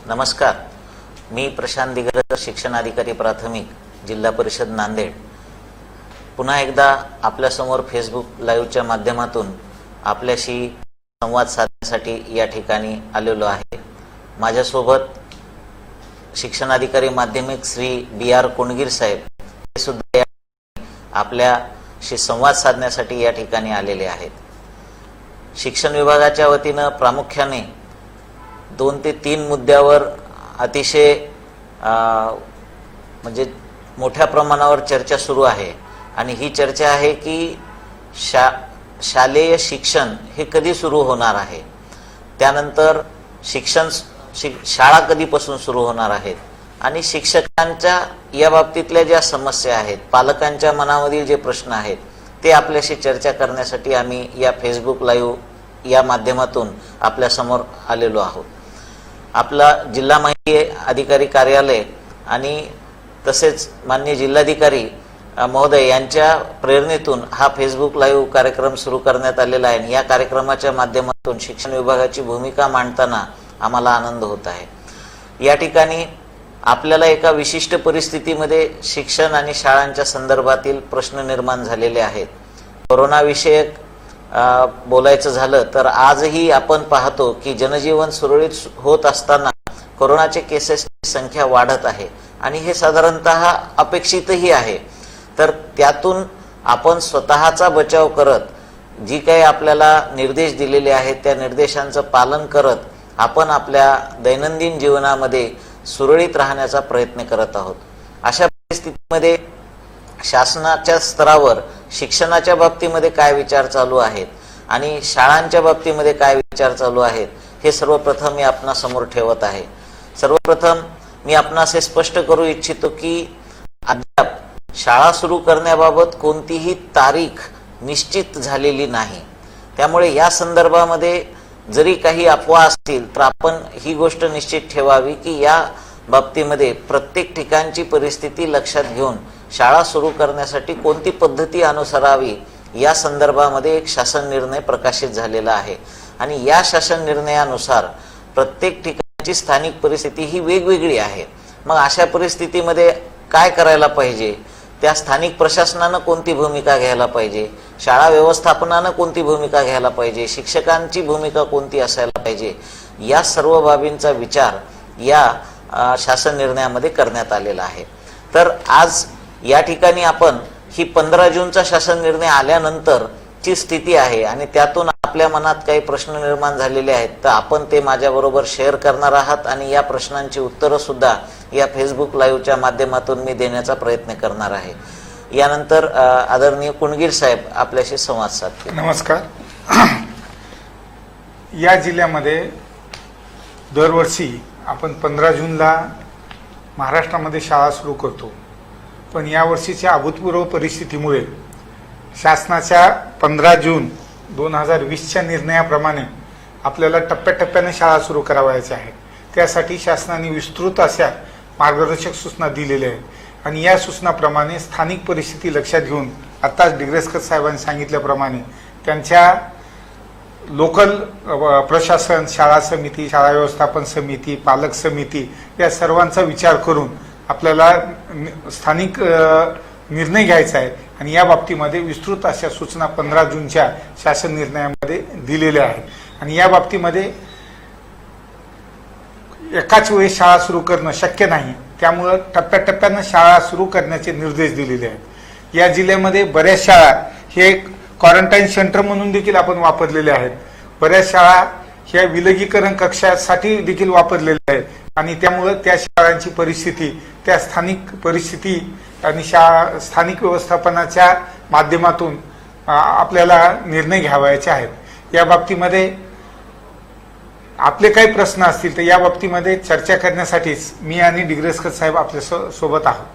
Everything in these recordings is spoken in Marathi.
नमस्कार, मी प्रशांत दिगरकर, शिक्षणाधिकारी प्राथमिक, जिल्हा परिषद नांदेड. पुन्हा एकदा आपल्यासमोर फेसबुक लाईव्हच्या माध्यमातून आपल्याशी संवाद साधण्यासाठी या ठिकाणी आलेलो आहे. माझ्यासोबत शिक्षणाधिकारी माध्यमिक श्री BR कोंडगीर साहेब हे सुद्धा आपल्याशी संवाद साधण्यासाठी या ठिकाणी आलेले आहेत. शिक्षण विभागाच्या वतीनं प्रामुख्याने 2 ते 3 मुद्द्यावर अतिशय म्हणजे मोठ्या प्रमाणावर चर्चा सुरू आहे आणि ही चर्चा आहे की शालेय शिक्षण हे कधी सुरू होणार आहे, त्यानंतर शाळा कधीपासून सुरू होणार आहेत आणि शिक्षकांच्या या बाबतीतल्या ज्या समस्या आहेत, पालकांच्या मनामधील जे प्रश्न आहेत ते आपल्याशी चर्चा करण्यासाठी आम्ही या फेसबुक लाईव्ह या माध्यमातून आपल्यासमोर आलेलो आहोत. आपला जिल्हा माहिती अधिकारी कार्यालय आणि तसेच माननीय जिल्हाधिकारी महोदय यांच्या प्रेरणेतून हा फेसबुक लाईव्ह कार्यक्रम सुरू करण्यात आलेला आहे. या कार्यक्रमाच्या माध्यमातून शिक्षण विभागाची भूमिका मांडताना आम्हाला आनंद होत आहे. या ठिकाणी आपल्याला एका विशिष्ट परिस्थितीमध्ये शिक्षण आणि शाळांच्या संदर्भातील प्रश्न निर्माण झालेले आहेत. कोरोना विषयक बोलायचं झालं तर आजही आपण पाहतो की जनजीवन सुरळीत होत असताना कोरोनाचे केसेसची संख्या वाढत आहे आणि हे साधारणतः अपेक्षितही आहे. तर त्यातून आपण स्वतःचा बचाव करत जी काही आपल्याला निर्देश दिलेले आहेत त्या निर्देशांचं पालन करत आपण आपल्या दैनंदिन जीवनामध्ये सुरळीत राहण्याचा प्रयत्न करत आहोत. अशा परिस्थितीमध्ये शासनाच्या स्तरावर शिक्षणाच्या बाबतीमध्ये काय विचार चालू आहेत आणि शाळांच्या बाबतीमध्ये काय विचार चालू आहेत हे सर्वप्रथम मी आपणासमोर ठेवत आहे. सर्वप्रथम मी आपणास हे स्पष्ट करू इच्छितो की अद्याप शाळा सुरू करण्याबाबत कोणतीही तारीख निश्चित झालेली नाही. त्यामुळे या संदर्भामध्ये जरी काही अफवा असतील तर आपण ही गोष्ट निश्चित ठेवावी की या बाबतीमध्ये प्रत्येक ठिकाणची परिस्थिती लक्षात घेऊन शाळा सुरू करण्यासाठी कोणती पद्धती अनुसरावी या संदर्भामध्ये एक शासन निर्णय प्रकाशित झालेला आहे आणि या शासन निर्णयानुसार प्रत्येक ठिकाणची स्थानिक परिस्थिती ही वेगवेगळी आहे. मग अशा परिस्थितीमध्ये काय करायला पाहिजे, त्या स्थानिक प्रशासनानं कोणती भूमिका घ्यायला पाहिजे, शाळा व्यवस्थापनानं कोणती भूमिका घ्यायला पाहिजे, शिक्षकांची भूमिका कोणती असायला पाहिजे, या सर्व बाबींचा विचार या शासन निर्णयामध्ये करण्यात आलेला आहे. तर आज या ठिकाणी आपण ही 15 जूनचा शासन निर्णय आल्यानंतरची स्थिती आहे आणि त्यातून आपल्या मनात काही प्रश्न निर्माण झालेले आहेत तर आपण ते माझ्याबरोबर शेअर करणार आहात आणि या प्रश्नांची उत्तरं सुद्धा या फेसबुक लाईव्हच्या माध्यमातून मी देण्याचा प्रयत्न करणार आहे. यानंतर आदरणीय कोंडगीर साहेब आपल्याशी संवाद साधतील. नमस्कार. या जिल्ह्यामध्ये दरवर्षी आपण 15 जूनला महाराष्ट्रामध्ये शाळा सुरू करतो, पण यावर्षीच्या अभूतपूर्व परिस्थितीमुळे शासनाच्या 15 जून 2020च्या निर्णयाप्रमाणे आपल्याला टप्प्याटप्प्याने शाळा सुरू करावयाच्या आहेत. त्यासाठी शासनाने विस्तृत अशा मार्गदर्शक सूचना दिलेल्या आहेत आणि या सूचनाप्रमाणे स्थानिक परिस्थिती लक्षात घेऊन आत्ताच डिग्रेसकर साहेबांनी सांगितल्याप्रमाणे त्यांच्या लोकल प्रशासन, शाळा समिती, शाळा व्यवस्थापन समिती, पालक समिती या सर्वांचा विचार करून आपल्याला स्थानिक निर्णय घ्यायचा आहे आणि या बाबतीमध्ये विस्तृत अशा सूचना 15 जूनच्या शासन निर्णयामध्ये दिलेल्या आहेत आणि या बाबतीमध्ये एकाच वेळी शाळा सुरू करणं शक्य नाही. त्यामुळं टप्प्याटप्प्यानं शाळा सुरू करण्याचे निर्देश दिलेले आहेत. या जिल्ह्यामध्ये बऱ्याच शाळा हे क्वारंटाईन सेंटर म्हणून देखील आपण वापरलेले आहेत. बऱ्याच शाळा ह्या विलगीकरण कक्षासाठी देखील वापरलेल्या आहेत आणि त्यामुळं त्या शाळांची परिस्थिती, त्या स्थानिक परिस्थिती आणि स्थानिक व्यवस्थापनाच्या माध्यमातून आपल्याला निर्णय घ्यावायचे आहेत. या बाबतीमध्ये आपले काही प्रश्न असतील तर या बाबतीमध्ये चर्चा करण्यासाठीच मी आणि डिग्रेसकर साहेब आपल्या सोबत आहोत.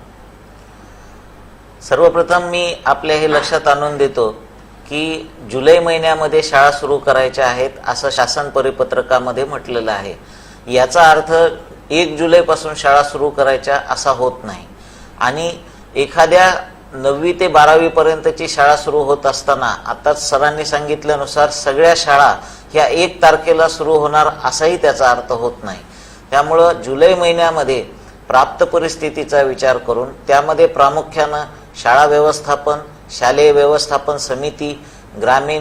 सर्वप्रथम मी आपल्या हे लक्षात आणून देतो की जुलै महिन्यामध्ये शाळा सुरू करायच्या आहेत असं शासन परिपत्रकामध्ये म्हटलेलं आहे. याचा अर्थ 1 जुलैपासून शाळा सुरू करायच्या असा होत नाही आणि एखाद्या 9वी ते 12वी पर्यंतची शाळा सुरू होत असताना आताच सरांनी सांगितल्यानुसार सगळ्या शाळा ह्या 1 तारखेला सुरू होणार असाही त्याचा अर्थ होत नाही. त्यामुळं जुलै महिन्यामध्ये प्राप्त परिस्थितीचा विचार करून त्यामध्ये प्रामुख्यानं शाळा व्यवस्थापन, शालेय व्यवस्थापन समिती, ग्रामीण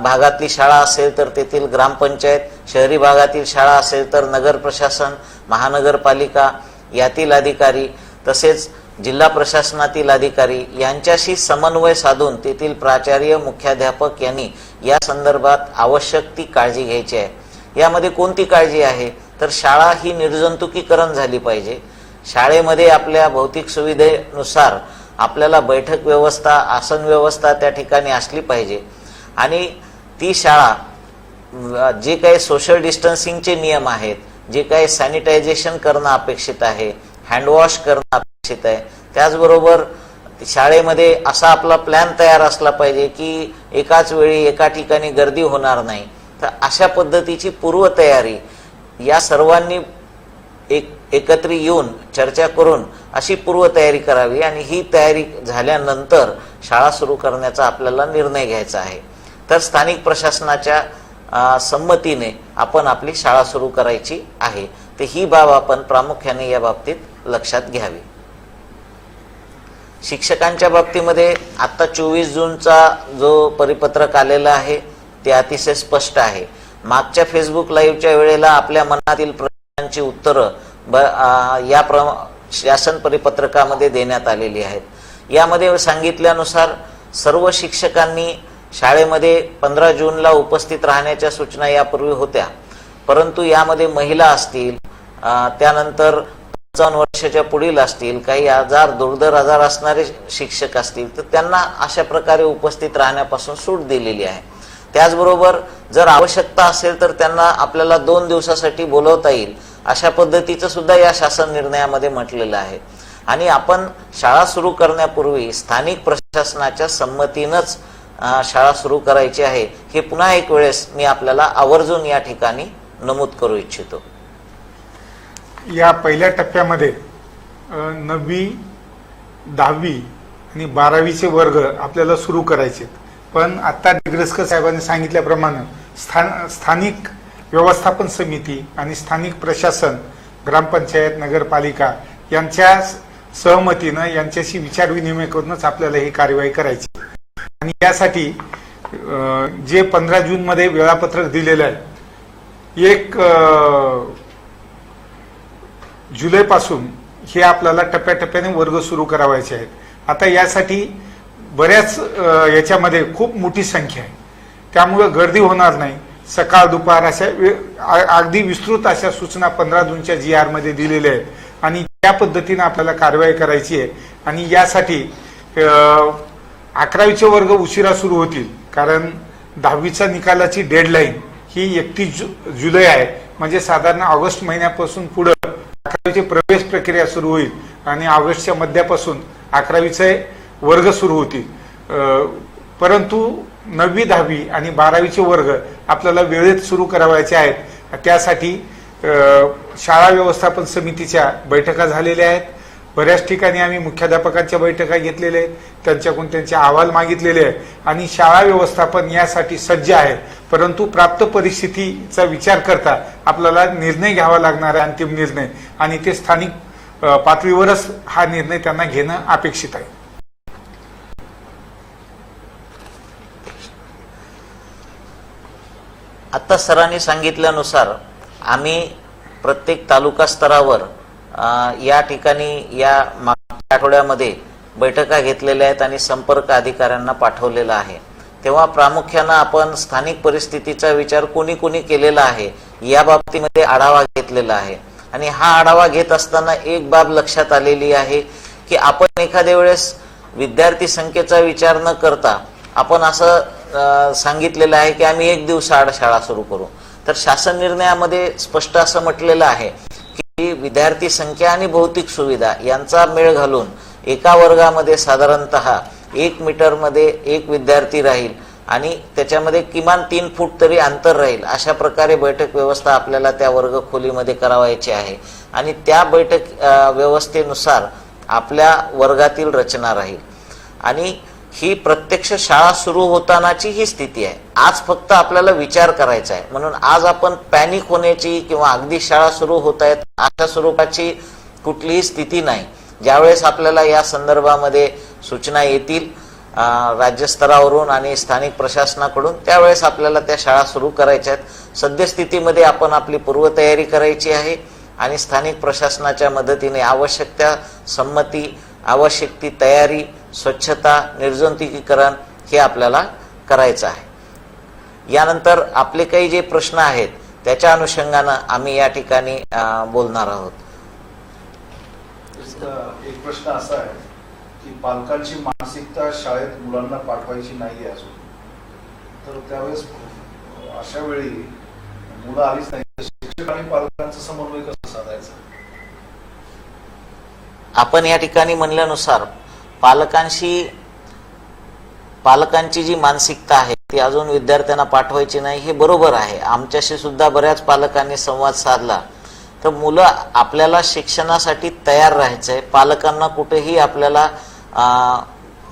भागातली शाळा असेल तर तेथील ग्रामपंचायत, शहरी भागातील शाळा असेल तर नगर प्रशासन, महानगरपालिका यातील अधिकारी तसेच जिल्हा प्रशासनातील अधिकारी यांच्याशी समन्वय साधून तेथील प्राचार्य, मुख्याध्यापक यांनी या संदर्भात आवश्यक ती काळजी घ्यायची आहे। यामध्ये कोणती काळजी आहे तर शाळा ही निर्जंतुकीकरण झाली पाहिजे। शाळेमध्ये आपल्या भौतिक सुविधेनुसार आपल्याला बैठक व्यवस्था, आसन व्यवस्था त्या ठिकाणी असली पाहिजे आणि ती शाळा जे काही सोशल डिस्टन्सिंगचे नियम आहेत, जे काही सॅनिटायझेशन करणं अपेक्षित आहे, हँडवॉश करणं अपेक्षित आहे, त्याचबरोबर शाळेमध्ये असा आपला प्लॅन तयार असला पाहिजे की एकाच वेळी एका ठिकाणी गर्दी होणार नाही। तर अशा पद्धतीची पूर्वतयारी या सर्वांनी एकत्र येऊन चर्चा करून अशी पूर्वतयारी करावी आणि ही तयारी झाल्यानंतर शाळा सुरू करण्याचा आपल्याला निर्णय घ्यायचा आहे। तर स्थानिक प्रशासनाच्या संमतीने आपण आपली शाळा सुरू करायची आहे। तर ही बाब आपण प्रामुख्याने या बाबतीत लक्षात घ्यावी। शिक्षकांच्या बाबतीमध्ये आता 24 जूनचा जो परिपत्रक आलेला आहे ते अतिशय स्पष्ट आहे। मागच्या फेसबुक लाईव्हच्या वेळेला आपल्या मनातील प्रश्नांची उत्तरं या शासन परिपत्रकामध्ये देण्यात आलेली आहेत। यामध्ये सांगितल्यानुसार सर्व शिक्षकांनी शाळेमध्ये 15 जूनला उपस्थित राहण्याच्या सूचना यापूर्वी होत्या, परंतु यामध्ये महिला असतील, त्यानंतर 55 वर्षाच्या पुढील असतील, काही दुर्धर आजार असणारे शिक्षक असतील तर त्यांना अशा प्रकारे उपस्थित राहण्यापासून सूट दिलेली आहे। त्याचबरोबर जर आवश्यकता असेल तर त्यांना आपल्याला 2 दिवसासाठी बोलवता येईल अशा पद्धतीचं सुद्धा या शासन निर्णयामध्ये म्हटलेलं आहे। आणि आपण शाळा सुरू करण्यापूर्वी स्थानिक प्रशासनाच्या संमतीनंच शाळा सुरू करायची आहे हे पुन्हा एक वेळेस मी आपल्याला आवर्जून या ठिकाणी नमूद करू इच्छितो। या पहिल्या टप्प्यामध्ये 9वी, 10वी आणि 12वीचे वर्ग आपल्याला सुरू करायचे, पण आता डिग्रस्कर साहेबांनी सांगितल्याप्रमाणे स्थानिक व्यवस्थापन समिती आणि स्थानिक प्रशासन, ग्रामपंचायत, नगरपालिका यांच्या सहमतीनं यांच्याशी विचारविनिमय करूनच आपल्याला ही कार्यवाही करायची आणि यासाठी जे 15 जूनमध्ये वेळापत्रक दिलेलं आहे, 1 जुलैपासून हे आपल्याला टप्प्याटप्प्याने वर्ग सुरू करावायचे आहेत। आता यासाठी बऱ्याच याच्यामध्ये खूप मोठी संख्या आहे, त्यामुळे गर्दी होणार नाही। सकाळ दुपार अशा अगदी विस्तृत अशा सूचना 15 जूनच्या GR मध्ये दिलेल्या आहेत आणि त्या पद्धतीने आपल्याला कारवाई करायची आहे। आणि यासाठी 11वीचे वर्ग उशिरा सुरू होतील, कारण 10वीचा निकालाची डेडलाईन ही 31 जुलै आहे, म्हणजे साधारण ऑगस्ट महिन्यापासून पुढे 11वीची प्रवेश प्रक्रिया सुरू होईल आणि ऑगस्टच्या मध्यापासून 11वीचे वर्ग सुरू होतील। परंतु 9वी, 10वी आणि 12वीचे वर्ग आपल्याला वेळेत सुरू करावायचे आहेत। त्यासाठी शाळा व्यवस्थापन समितीच्या बैठका झालेल्या आहेत। बऱ्याच ठिकाणी आम्ही मुख्याध्यापकांच्या बैठका घेतलेल्या आहेत, त्यांच्याकडून त्यांचे अहवाल मागितलेले आहेत आणि शाळा व्यवस्थापन यासाठी सज्ज आहे। परंतु प्राप्त परिस्थितीचा विचार करता आपल्याला निर्णय घ्यावा लागणार आहे, अंतिम निर्णय, आणि ते स्थानिक पातळीवरच हा निर्णय त्यांना घेणं अपेक्षित आहे। आता सरांनी सांगितल्यानुसार आम्ही प्रत्येक तालुका स्तरावर या ठिकाणी या मागच्या आठवड्यामध्ये बैठका घेतलेल्या आहेत आणि संपर्क अधिकाऱ्यांना पाठवलेला आहे। तेव्हा प्रामुख्यानं आपण स्थानिक परिस्थितीचा विचार कोणी कोणी केलेला आहे या बाबतीमध्ये आढावा घेतलेला आहे आणि हा आढावा घेत असताना एक बाब लक्षात आलेली आहे की आपण एखाद्या वेळेस विद्यार्थी संख्येचा विचार न करता आपण असं सांगितलेलं आहे की आम्ही 1 दिवसाआड शाळा सुरू करू। तर शासन निर्णयामध्ये स्पष्ट असं म्हटलेलं आहे की विद्यार्थी संख्या आणि भौतिक सुविधा यांचा मेळ घालून एका वर्गामध्ये साधारणतः 1 मीटरमध्ये 1 विद्यार्थी राहील आणि त्याच्यामध्ये किमान 3 फूट तरी अंतर राहील, अशा प्रकारे बैठक व्यवस्था आपल्याला त्या वर्ग खोलीमध्ये करावायची आहे आणि त्या बैठक व्यवस्थेनुसार आपल्या वर्गातील रचना राहील। आणि ही प्रत्यक्ष शाळा सुरू होतानाची ही स्थिती आहे. आज फक्त आपल्याला विचार करायचा आहे. म्हणून आज आपण पॅनिक होण्याची किंवा अगदी शाळा सुरू होत आहेत अशा स्वरूपाची कुठलीही स्थिती नाही. ज्यावेळेस आपल्याला या संदर्भामध्ये सूचना येतील राज्यस्तरावरून आणि स्थानिक प्रशासनाकडून, त्यावेळेस आपल्याला त्या शाळा सुरू करायच्या आहेत. सद्यस्थितीमध्ये आपण आपली पूर्वतयारी करायची आहे आणि स्थानिक प्रशासनाच्या मदतीने आवश्यक त्या संमती, आवश्यक ती तयारी, स्वच्छता, निर्जंतुकीकरण हे आपल्याला करायचं आहे. यानंतर आपले काही जे प्रश्न आहेत त्याच्या अनुषंगानं आम्ही या ठिकाणी बोलणार आहोत. एक प्रश्न असा आहे की पालकांची मानसिकता शाळेत मुलांना पाठवायची नाहीये अजून, तर त्यावेळेस अशा वेळी मुलं आलीच नाही, शिक्षक आणि पालकांचा समन्वय कसा साधायचा? आपण या ठिकाणी म्हणल्यानुसार पालकांची जी मानसिकता आहे ती अजून विद्यार्थ्यांना पाठवायची नाही हे बरोबर आहे. आमच्याशी सुद्धा बऱ्याच पालकांनी संवाद साधला. तर मुलं आपल्याला शिक्षणासाठी तयार राहायचंय. पालकांना कुठेही आपल्याला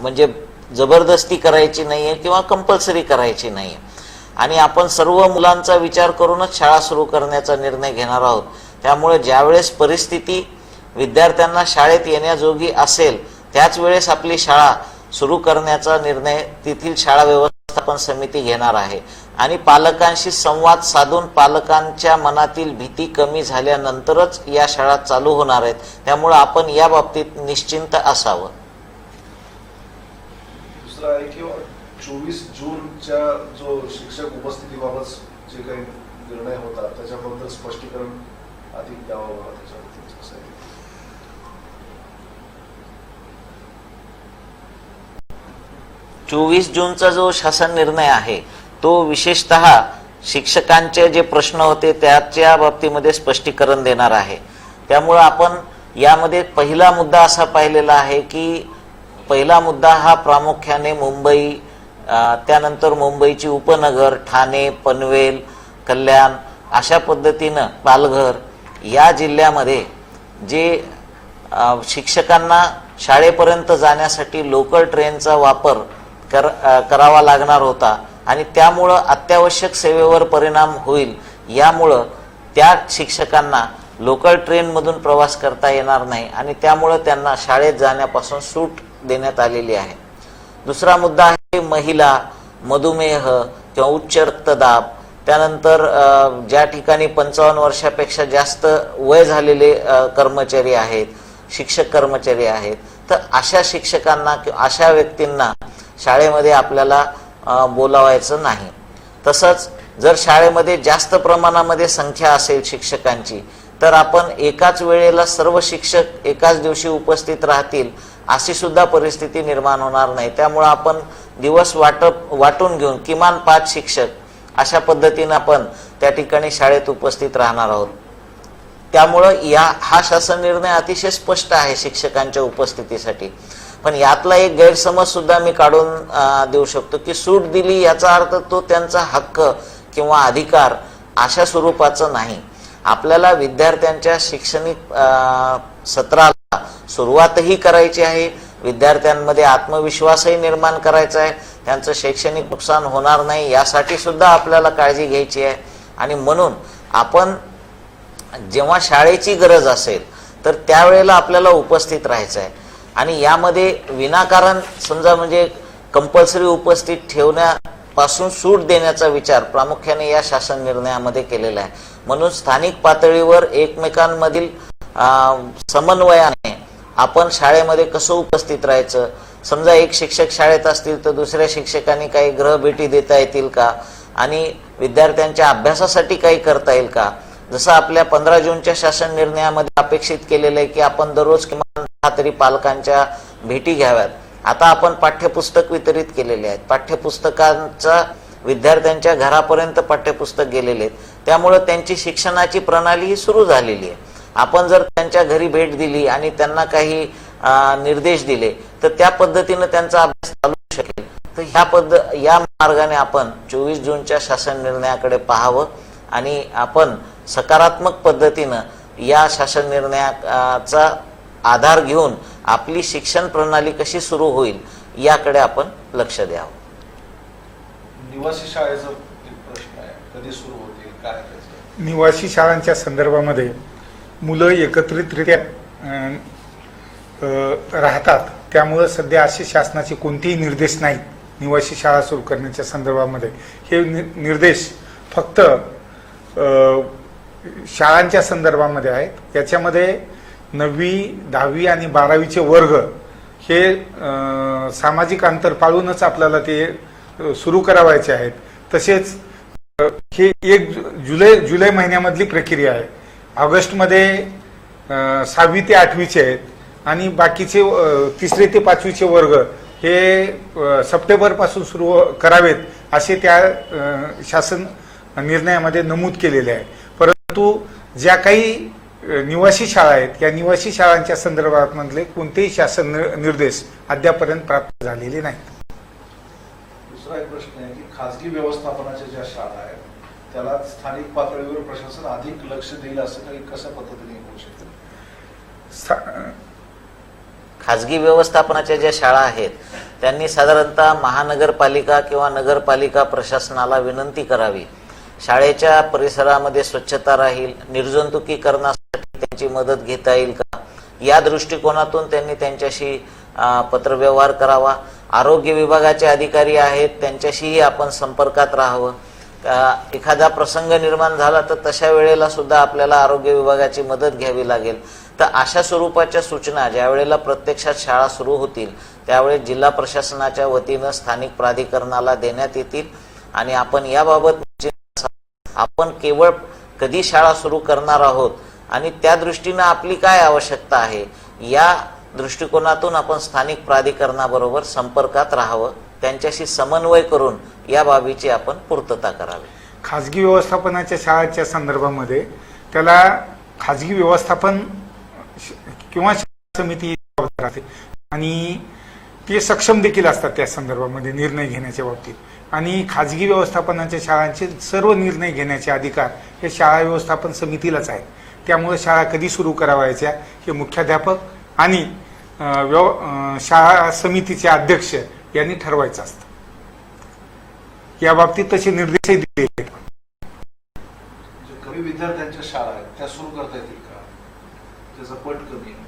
म्हणजे जबरदस्ती करायची नाहीये किंवा कंपल्सरी करायची नाहीये. आणि आपण सर्व मुलांचा विचार करूनच शाळा सुरू करण्याचा निर्णय घेणार आहोत. त्यामुळे ज्यावेळेस परिस्थिती विद्यार्थ्यांना शाळेत येण्याजोगी असेल त्याच वेळेस आपली शाळा सुरू करण्याचा निर्णय तेथील शाळा व्यवस्थापन समिती घेणार आहे. आणि पालकांशी संवाद साधून पालकांच्या मनातील भीती कमी झाल्यानंतरच या शाळा चालू होणार आहेत. त्यामुळे आपण या बाबतीत निश्चिंत असावं. दुसरा आहे की 24 जूनच्या जो शिक्षक उपस्थितीबाबत जे काही निर्णय होता त्याच्याबद्दल स्पष्टीकरण अधिक द्यावं मला त्याच्याबद्दल कसं आहे? 24 जूनचा जो शासन निर्णय आहे तो विशेषतः शिक्षकांचे जे प्रश्न होते त्याच्या बाबतीमध्ये स्पष्टीकरण देणार आहे. त्यामुळे आपण यामध्ये पहिला मुद्दा असा पाहिलेला आहे की पहिला मुद्दा हा प्रामुख्याने मुंबई, त्यानंतर मुंबईची उपनगर, ठाणे, पनवेल, कल्याण अशा पद्धतीनं पालघर या जिल्ह्यामध्ये जे शिक्षकांना शाळेपर्यंत जाण्यासाठी लोकल ट्रेनचा वापर करावा लागणार होता आणि त्यामुळं अत्यावश्यक सेवेवर परिणाम होईल. यामुळं त्या शिक्षकांना लोकल ट्रेनमधून प्रवास करता येणार नाही आणि त्यामुळं त्यांना शाळेत जाण्यापासून सूट देण्यात आलेली आहे. दुसरा मुद्दा आहे महिला, मधुमेह किंवा उच्च रक्तदाब, त्यानंतर ज्या ठिकाणी 55 वर्षापेक्षा जास्त वय झालेले कर्मचारी आहेत, शिक्षक कर्मचारी आहेत, तर अशा शिक्षकांना किंवा अशा व्यक्तींना शाळेमध्ये आपल्याला बोलावायचं नाही. तसंच जर शाळेमध्ये जास्त प्रमाणामध्ये संख्या असेल शिक्षकांची तर आपण एकाच वेळेला सर्व शिक्षक एकाच दिवशी उपस्थित राहतील अशी सुद्धा परिस्थिती निर्माण होणार नाही. त्यामुळे आपण दिवस वाटून घेऊन किमान 5 शिक्षक अशा पद्धतीने आपण त्या ठिकाणी शाळेत उपस्थित राहणार आहोत. त्यामुळे हा शासन निर्णय अतिशय स्पष्ट आहे शिक्षकांच्या उपस्थितीसाठी. पण यातला एक गैरसमज सुद्धा मी काढून देऊ शकतो की सूट दिली याचा अर्थ तो त्यांचा हक्क किंवा अधिकार अशा स्वरूपाचं नाही. आपल्याला विद्यार्थ्यांच्या शैक्षणिक सत्राला सुरुवातही करायची आहे, विद्यार्थ्यांमध्ये आत्मविश्वासही निर्माण करायचा आहे, त्यांचं शैक्षणिक नुकसान होणार नाही यासाठी सुद्धा आपल्याला काळजी घ्यायची आहे. आणि म्हणून आपण जेव्हा शाळेची गरज असेल तर त्यावेळेला आपल्याला उपस्थित राहायचं आहे. आणि यामध्ये विनाकारण समजा म्हणजे कंपल्सरी उपस्थित ठेवण्यापासून सूट देण्याचा विचार प्रामुख्याने या शासन निर्णयामध्ये केलेला आहे. म्हणून स्थानिक पातळीवर एकमेकांमधील समन्वयाने आपण शाळेमध्ये कसं उपस्थित राहायचं, समजा एक शिक्षक शाळेत असतील तर दुसऱ्या शिक्षकांनी काही ग्रहभेटी देता येतील का आणि विद्यार्थ्यांच्या अभ्यासासाठी काही करता येईल का. जसं आपल्या 15 जूनच्या शासन निर्णयामध्ये अपेक्षित केलेलं आहे की आपण दररोज किमान 10 तरी पालकांच्या भेटी घ्याव्यात. आता आपण पाठ्यपुस्तक वितरित केलेले आहेत, पाठ्यपुस्तकांचा विद्यार्थ्यांच्या घरापर्यंत पाठ्यपुस्तक गेलेले आहेत. त्यामुळे त्यांची शिक्षणाची प्रणाली ही सुरू झालेली आहे. आपण जर त्यांच्या घरी भेट दिली आणि त्यांना काही निर्देश दिले तर त्या पद्धतीने त्यांचा अभ्यास चालू शकेल. तर या मार्गाने आपण 24 जूनच्या शासन निर्णयाकडे पाहावं आणि आपण सकारात्मक पद्धतीनं या शासन निर्णयाचा आधार घेऊन आपली शिक्षण प्रणाली कशी सुरू होईल याकडे आपण लक्ष द्यावं. निवासी शाळेचा एक प्रश्न आहे, कधी सुरू होते, काय त्याचं? निवासी शाळांच्या संदर्भामध्ये मुलं एकत्रितरित्या राहतात, त्यामुळं सध्या असे शासनाचे कोणतेही निर्देश नाहीत निवासी शाळा सुरू करण्याच्या संदर्भामध्ये. हे निर्देश फक्त शाळांच्या संदर्भामध्ये आहेत. याच्यामध्ये 9वी 10वी आणि 12वीचे वर्ग हे सामाजिक अंतर पाळूनच आपल्याला ते सुरू करावायचे आहेत. तसेच हे 1 जुलै महिन्यामधली प्रक्रिया आहे. ऑगस्टमध्ये 6वी ते 8वीचे आहेत आणि बाकीचे 3री ते 5वीचे वर्ग हे सप्टेंबरपासून सुरू करावेत असे त्या शासन निर्णयामध्ये नमूद केलेले आहे. परंतु ज्या काही निवासी शाळा आहेत या निवासी शाळांच्या संदर्भात मधले कोणतेही शासन निर्देश अद्यापर्यंत प्राप्त झालेले नाहीत. दुसरा एक प्रश्न आहे की खाजगी व्यवस्थापनाच्या ज्या शाळा आहेत त्याला स्थानिक पातळीवर प्रशासन अधिक लक्ष देईल असं काही कशा पद्धतीने होऊ शकेल? खाजगी व्यवस्थापनाच्या ज्या शाळा आहेत त्यांनी साधारणतः महानगरपालिका किंवा नगरपालिका प्रशासनाला विनंती करावी. शाळेच्या परिसरामध्ये स्वच्छता राहील, निर्जंतुकीकरणासाठी त्यांची मदत घेता येईल का, या दृष्टिकोनातून त्यांनी त्यांच्याशी पत्रव्यवहार करावा. आरोग्य विभागाचे अधिकारी आहेत त्यांच्याशीही आपण संपर्कात राहावं. एखादा प्रसंग निर्माण झाला तर तशा वेळेला सुद्धा आपल्याला आरोग्य विभागाची मदत घ्यावी लागेल. तर अशा स्वरूपाच्या सूचना ज्या वेळेला प्रत्यक्षात शाळा सुरू होतील त्यावेळेस जिल्हा प्रशासनाच्या वतीनं स्थानिक प्राधिकरणाला देण्यात येतील आणि आपण याबाबत आपण केवळ कधी शाळा सुरू करणार आहोत आणि त्या दृष्टीनं आपली काय आवश्यकता आहे या दृष्टिकोनातून आपण स्थानिक प्राधिकरणाबरोबर संपर्कात राहावं, त्यांच्याशी समन्वय करून या बाबीची आपण पूर्तता करावी. खाजगी व्यवस्थापनाच्या शाळांच्या संदर्भामध्ये त्याला खाजगी व्यवस्थापन किंवा समिती जबाबदार असते आणि ते सक्षम देखील असतात त्या संदर्भामध्ये निर्णय घेण्याच्या बाबतीत. आणि खाजगी व्यवस्थापनाच्या शाळांचे सर्व निर्णय घेण्याचे अधिकार हे शाळा व्यवस्थापन समितीलाच आहेत. त्यामुळे शाळा कधी सुरू करावायच्या हे मुख्याध्यापक आणि शाळा समितीचे अध्यक्ष यांनी ठरवायचं असतं. या बाबतीत तसे निर्देशही दिले आहेत. कमी विद्यार्थ्यांच्या शाळा आहेत त्या सुरू करता येतील का? त्याचा पट कमी आहे.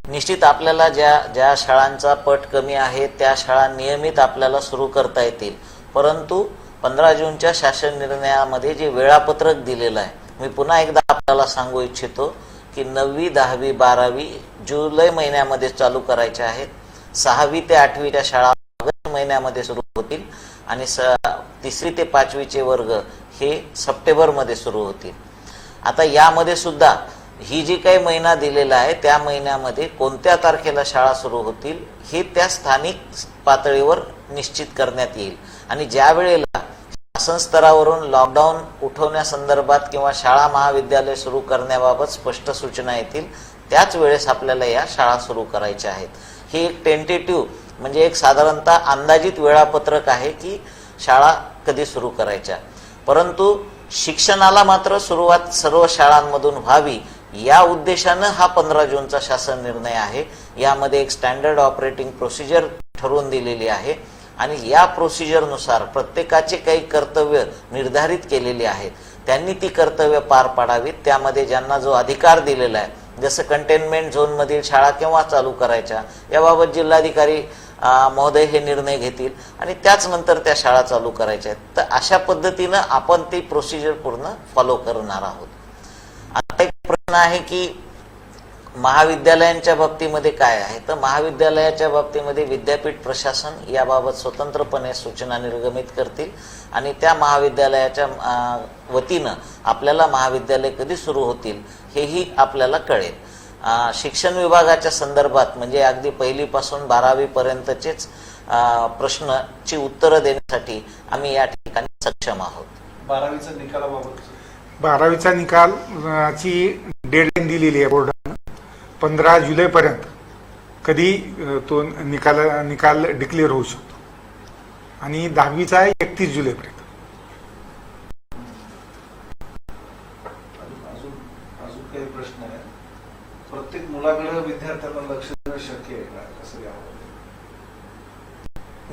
निश्चित आपल्याला ज्या शाळांचा पट कमी आहे त्या शाळा नियमित आपल्याला सुरू करता येतील. परंतु 15 जूनच्या शासन निर्णयामध्ये जे वेळापत्रक दिलेलं आहे मी पुन्हा एकदा आपल्याला सांगू इच्छितो की 9वी 10वी 12वी जुलै महिन्यामध्ये चालू करायच्या आहेत. 6वी ते 8वीच्या शाळा ऑगस्ट महिन्यामध्ये सुरू होतील आणि 3री ते 5वीचे वर्ग हे सप्टेंबरमध्ये सुरू होतील. आता यामध्ये सुद्धा ही जी काही महिना दिलेला आहे त्या महिन्यामध्ये कोणत्या तारखेला शाळा सुरू होतील हे त्या स्थानिक पातळीवर निश्चित करण्यात येईल आणि ज्या वेळेला शासन स्तरावरून लॉकडाऊन उठवण्यासंदर्भात किंवा शाळा महाविद्यालय सुरू करण्याबाबत स्पष्ट सूचना येतील त्याच वेळेस आपल्याला या शाळा सुरू करायच्या आहेत. हे एक टेंटेटिव्ह म्हणजे एक साधारणतः अंदाजित वेळापत्रक आहे की शाळा कधी सुरू करायच्या. परंतु शिक्षणाला मात्र सुरुवात सर्व शाळांमधून व्हावी या उद्देशानं हा 15 जूनचा शासन निर्णय आहे. यामध्ये एक स्टँडर्ड ऑपरेटिंग प्रोसिजर ठरवून दिलेली आहे आणि या प्रोसिजरनुसार प्रत्येकाचे काही कर्तव्य निर्धारित केलेली आहेत. त्यांनी ती कर्तव्य पार पाडावीत. त्यामध्ये ज्यांना जो अधिकार दिलेला आहे जसं कंटेनमेंट झोनमधील शाळा केव्हा चालू करायच्या याबाबत जिल्हाधिकारी महोदय हे निर्णय घेतील आणि त्याच नंतर त्या शाळा चालू करायच्या आहेत. तर अशा पद्धतीनं आपण ती प्रोसिजर पूर्ण फॉलो करणार आहोत. आता एक प्रश्न आहे की महाविद्यालयांच्या बाबतीमध्ये काय आहे, तर महाविद्यालयाच्या बाबतीमध्ये विद्यापीठ प्रशासन याबाबत स्वतंत्रपणे सूचना निर्गमित करतील आणि त्या महाविद्यालयाच्या वतीनं आपल्याला महाविद्यालय कधी सुरू होतील हेही आपल्याला कळेल. शिक्षण विभागाच्या संदर्भात म्हणजे अगदी 1ली पासून 12वी पर्यंतचेच प्रश्नाची उत्तरं देण्यासाठी आम्ही या ठिकाणी सक्षम आहोत. 12वीचा निकालाबाबत 12वीचा निकालाची डेडलाईन दिलेली आहे बोर्डानं 15 जुलैपर्यंत कधी तो निकाल डिक्लेअर होऊ शकतो आणि 10वीचा 31 जुलैपर्यंत. अजून काही प्रश्न आहे? प्रत्येक मुलाकडे विद्यार्थ्यांना लक्ष घेणं शक्य आहे का, कसं यावं?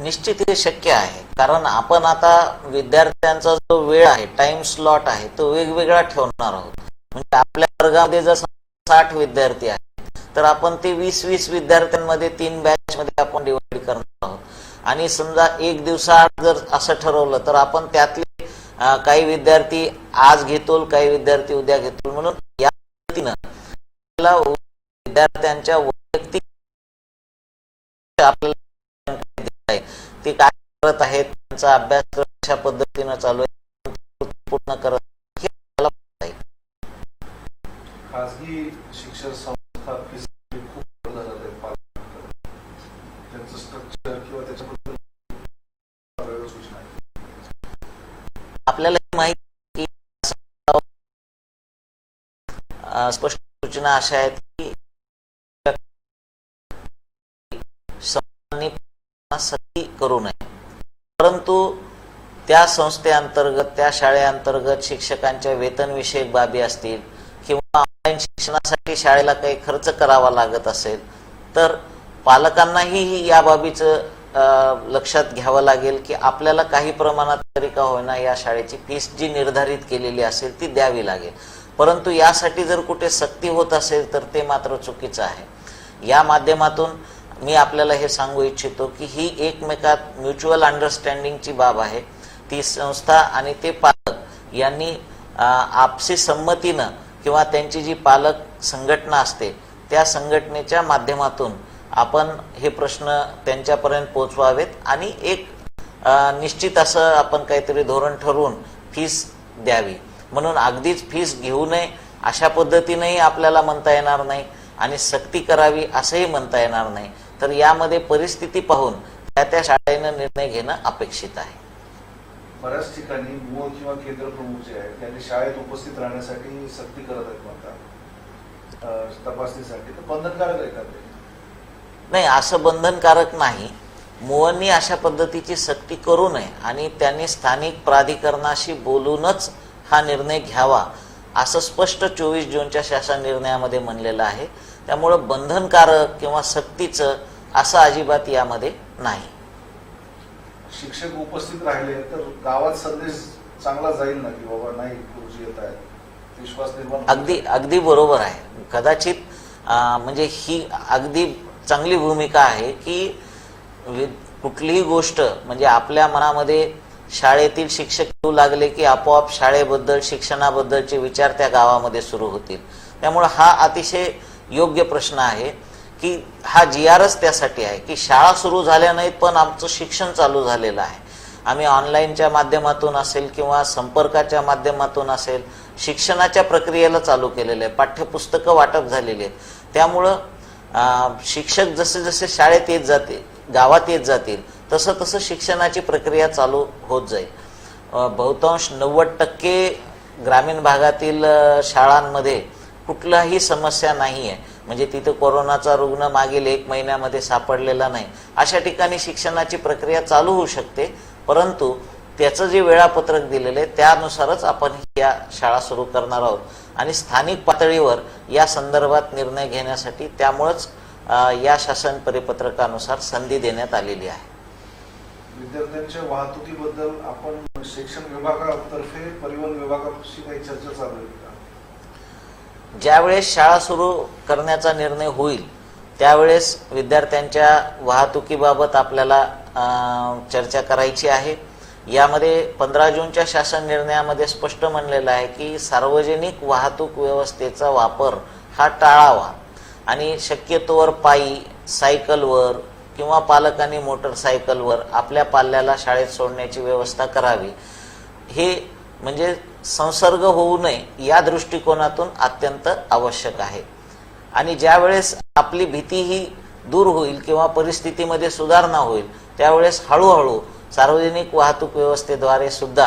निश्चित हे शक्य आहे, कारण आपण आता विद्यार्थ्यांचा जो वेळ आहे, टाइम स्लॉट आहे, तो वेगवेगळा ठेवणार आहोत. म्हणजे आपल्या वर्गामध्ये जर 60 विद्यार्थी आहेत तर आपण ते 20-20 विद्यार्थ्यांमध्ये 3 बॅच मध्ये आपण डिवाइड करणार आहोत. आणि समजा एक दिवसाआड जर असं ठरवलं तर आपण त्यातले काही विद्यार्थी आज घेतोल, काही विद्यार्थी उद्या घेतोल, म्हणून या पद्धतीनं आपल्याला विद्यार्थ्यांच्या वैयक्तिक आपल्याला ते काय करत आहेत, त्यांचा अभ्यास कशा पद्धतीनं चालू आहे, पूर्ण करत हे आपल्याला पाहता येईल. खाजगी शिक्षण संस्था फीस खूप भरल्या जाते, त्यांचं स्ट्रक्चर किंवा त्याच्याबद्दल सूचना आहे. आपल्याला माहिती की स्पष्ट सूचना अशा आहेत की सक्ती करू नये, परंतु त्या संस्थेअंतर्गत, त्या शाळेअंतर्गत शिक्षकांच्या वेतनविषयक बाबी असतील किंवा ऑनलाईन शिक्षणासाठी शाळेला काही खर्च करावा लागत असेल तर पालकांनाही या बाबीचं लक्षात घ्यावं लागेल की आपल्याला काही प्रमाणात तरी का होईना या शाळेची फीस जी निर्धारित केलेली असेल ती द्यावी लागेल. परंतु यासाठी जर कुठे सक्ती होत असेल तर ते मात्र चुकीचं आहे. या माध्यमातून मी आपल्याला हे सांगू इच्छितो की ही एकमेकात म्युच्युअल अंडरस्टँडिंगची बाब आहे. ती संस्था आणि ते पालक यांनी आपसी संमतीनं किंवा त्यांची जी पालक संघटना असते त्या संघटनेच्या माध्यमातून आपण हे प्रश्न त्यांच्यापर्यंत पोहोचवावेत आणि एक निश्चित असं आपण काहीतरी धोरण ठरवून फीस द्यावी. म्हणून अगदीच फीस घेऊ नये अशा पद्धतीनेही आपल्याला म्हणता येणार नाही आणि सक्ती करावी असंही म्हणता येणार नाही. तर यामध्ये परिस्थिती पाहून त्या शाळेनं निर्णय घेणं अपेक्षित आहे. बऱ्याच ठिकाणी मूळ किंवा केंद्र प्रमुख जे आहेत त्यांनी शाळेत उपस्थित राहण्यासाठी सक्ती करत आहेत म्हणतात, तपासणीसाठी. तर बंधनकारक आहे का ते? नाही, असं बंधनकारक नाही. मुवांनी अशा पद्धतीची सक्ती करू नये आणि त्यांनी स्थानिक प्राधिकरणाशी बोलूनच हा निर्णय घ्यावा असं स्पष्ट 24 जूनच्या शासन निर्णयामध्ये म्हणलेलं आहे. त्यामुळं बंधनकारक किंवा सक्तीचं असं अजिबात यामध्ये नाही. शिक्षक उपस्थित राहिले तर गावात संदेश चांगला जाईल ना की बाबा नाही गुरुजी येत आहेत, विश्वास निर्माण. अगदी बरोबर आहे. कदाचित म्हणजे ही अगदी चांगली भूमिका आहे की कुठलीही गोष्ट म्हणजे आपल्या मनामध्ये शाळेतील शिक्षक येऊ लागले की आपोआप शाळेबद्दल, शिक्षणाबद्दलचे विचार त्या गावामध्ये सुरू होतील. त्यामुळे हा अतिशय योग्य प्रश्न आहे की हा GRच त्यासाठी आहे की शाळा सुरू झाल्या नाहीत पण आमचं शिक्षण चालू झालेलं आहे. आम्ही ऑनलाईनच्या माध्यमातून असेल किंवा संपर्काच्या माध्यमातून असेल शिक्षणाच्या प्रक्रियेला चालू केलेलं आहे. पाठ्यपुस्तकं वाटप झालेली आहेत. त्यामुळं शिक्षक जसे जसे शाळेत येत जाते, गावात येत जातील तसं तसं शिक्षणाची प्रक्रिया चालू होत जाईल. बहुतांश 90% ग्रामीण भागातील शाळांमध्ये कुठलाही समस्या नाही आहे. म्हणजे तिथे कोरोनाचा रुग्ण मागील 1 महिन्यामध्ये सापडलेला नाही. अशा ठिकाणी शिक्षणाची प्रक्रिया चालू होऊ शकते, परंतु त्याचं जे वेळापत्रक दिलेलं आहे त्यानुसारच आपण या शाळा सुरू करणार आहोत आणि स्थानिक पातळीवर या संदर्भात निर्णय घेण्यासाठी त्यामुळेच या शासन परिपत्रकानुसार संधी देण्यात आलेली आहे. विद्यार्थ्यांच्या वाहतुकीबद्दल आपण शिक्षण विभागातर्फे परिवहन विभागाशी काही चर्चा चालू आहे का? ज्यावेळेस शाळा सुरू करण्याचा निर्णय होईल त्यावेळेस विद्यार्थ्यांच्या वाहतुकीबाबत आपल्याला चर्चा करायची आहे. यामध्ये 15 जूनच्या शासन निर्णयामध्ये स्पष्ट म्हणलेलं आहे की सार्वजनिक वाहतूक व्यवस्थेचा वापर हा टाळावा आणि शक्यतोवर पायी, सायकलवर किंवा पालकांनी मोटरसायकलवर आपल्या पाल्याला शाळेत सोडण्याची व्यवस्था करावी. हे म्हणजे संसर्ग होऊ नये या दृष्टिकोनातून अत्यंत आवश्यक आहे. आणि ज्यावेळेस आपली भीती ही दूर होईल किंवा परिस्थितीमध्ये सुधारणा होईल त्यावेळेस हळूहळू सार्वजनिक वाहतूक व्यवस्थेद्वारे सुद्धा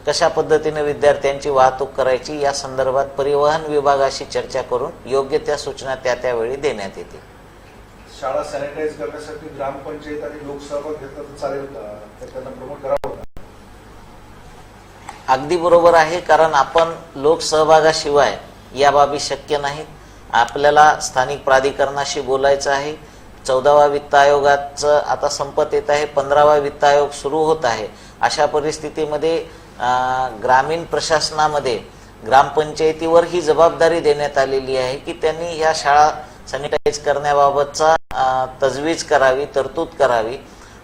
कशा पद्धतीने विद्यार्थ्यांची वाहतूक करायची या संदर्भात परिवहन विभागाशी चर्चा करून योग्य त्या सूचना त्यावेळी देण्यात येतील. शाळा सॅनिटाईज करण्यासाठी ग्रामपंचायत आणि लोकसभा घेतलं तर चालेल का? त्यांना प्रमोट करावं का? अगदी बरोबर आहे, कारण आपण लोकसहभागाशिवाय या बाबी शक्य नाहीत आपल्याला स्थानिक प्राधिकरणाशी बोलायचं आहे. 14वा वित्त आयोगाचं आता संपत येत आहे, 15वा वित्त आयोग सुरू होत आहे. अशा परिस्थितीमध्ये ग्रामीण प्रशासनामध्ये ग्रामपंचायतीवर ही जबाबदारी देण्यात आलेली आहे की त्यांनी या शाळा सॅनिटाईज करण्याबाबतचा तजवीज करावी, तरतूद करावी.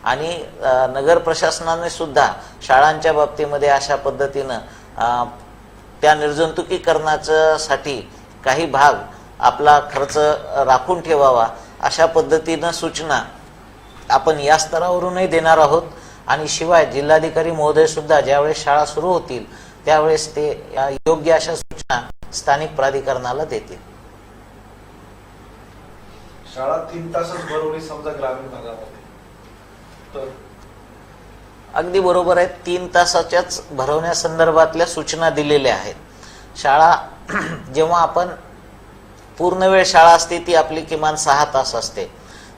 आणि नगर प्रशासनाने सुद्धा शाळांच्या बाबतीमध्ये अशा पद्धतीनं त्या निर्जंतुकीकरणासाठी काही भाग आपला खर्च राखून ठेवावा, अशा पद्धतीनं सूचना आपण या स्तरावरूनही देणार आहोत. आणि शिवाय जिल्हाधिकारी महोदय सुद्धा ज्यावेळेस शाळा सुरू होतील त्यावेळेस ते योग्य अशा सूचना स्थानिक प्राधिकरणाला देतील. शाळा 3 तासच भरवली समजा ग्रामीण भागामध्ये तर अगदी बरोबर आहे. 3 तासाच्याच भरवण्यासंदर्भातल्या सूचना दिलेल्या आहेत. शाळा जेव्हा आपण पूर्ण वेळ शाळा असते ती आपली किमान 6 तास असते,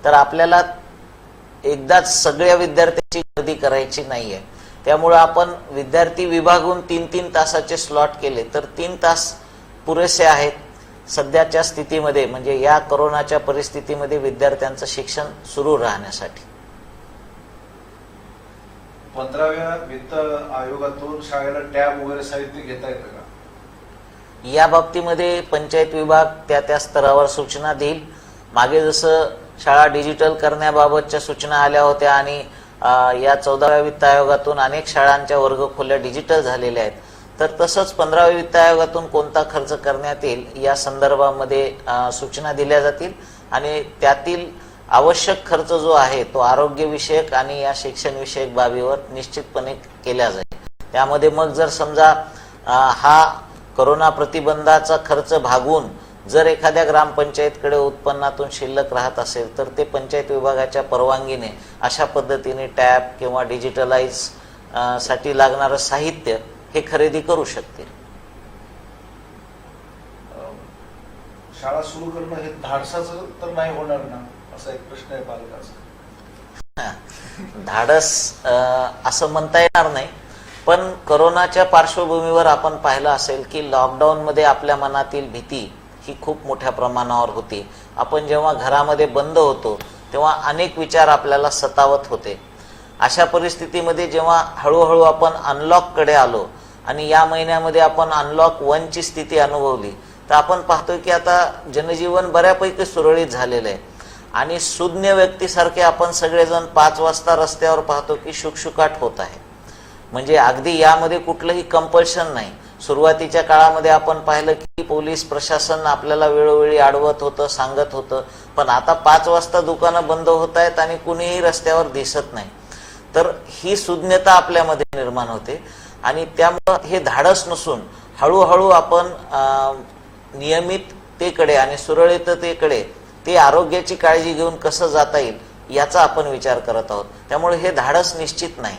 तर आपल्याला एकदाच सगळ्या विद्यार्थ्यांची गर्दी करायची नाहीये. त्यामुळे आपण विद्यार्थी विभागून 3-3 तासाचे स्लॉट केले तर 3 तास पुरेसे आहेत सध्याच्या स्थितीमध्ये, म्हणजे या कोरोनाच्या परिस्थितीमध्ये विद्यार्थ्यांचं शिक्षण सुरू राहण्यासाठी. 15व्या वित्त आयोगातून शाळेला टॅब वगैरे साहित्य घेता येतं का? या बाबतीमध्ये पंचायत विभाग त्या स्तरावर सूचना देईल. मागे जसं शाळा डिजिटल करण्याबाबतच्या सूचना आल्या होत्या आणि या 14व्या वित्त आयोगातून अनेक शाळांच्या वर्गखोल्या डिजिटल झालेल्या आहेत, तर तसंच 15व्या वित्त आयोगातून कोणता खर्च करण्यात येईल या संदर्भामध्ये सूचना दिल्या जातील. आणि त्यातील आवश्यक खर्च जो आहे तो आरोग्यविषयक आणि या शिक्षणविषयक बाबीवर निश्चितपणे केला जाईल. त्यामध्ये मग जर समजा हा कोरोना प्रतिबंधाचा खर्च भागवून जर एखाद्या ग्रामपंचायतकडे उत्पन्नातून शिल्लक राहत असेल तर ते पंचायत विभागाच्या परवानगीने अशा पद्धतीने टॅब किंवा डिजिटलाइज साठी लागणारं साहित्य हे खरेदी करू शकतील. शाळा सुरू करणं हे धाडसाचं तर नाही होणार ना, असा एक प्रश्न आहे पालकांचा. धाडस असं म्हणता येणार नाही, पण कोरोनाच्या पार्श्वभूमीवर आपण पाहिलं असेल की लॉकडाऊनमध्ये आपल्या मनातील भीती ही खूप मोठ्या प्रमाणावर होती. आपण जेव्हा घरामध्ये बंद होतो तेव्हा अनेक विचार आपल्याला सतावत होते. अशा परिस्थितीमध्ये जेव्हा हळूहळू आपण अनलॉककडे आलो आणि या महिन्यामध्ये आपण अनलॉक 1 ची स्थिती अनुभवली, तर आपण पाहतोय की आता जनजीवन बऱ्यापैकी सुरळीत झालेलं आहे. आणि सुज्ञ व्यक्तीसारखे आपण सगळेजण 5 वाजता रस्त्यावर पाहतो की शुकशुकाट होत आहे. म्हणजे अगदी यामध्ये कुठलंही कंपल्शन नाही. सुरुवातीच्या काळामध्ये आपण पाहिलं की पोलीस प्रशासन आपल्याला वेळोवेळी अडवत होतं, सांगत होतं, पण आता 5 वाजता दुकानं बंद होत आहेत आणि कुणीही रस्त्यावर दिसत नाही. तर ही सुज्ञता आपल्यामध्ये निर्माण होते आणि त्यामुळं हे धाडस नसून हळूहळू आपण नियमिततेकडे आणि सुरळीततेकडे, ते आरोग्याची काळजी घेऊन कसं जाता येईल याचा आपण विचार करत आहोत. त्यामुळे हे धाडस निश्चित नाही.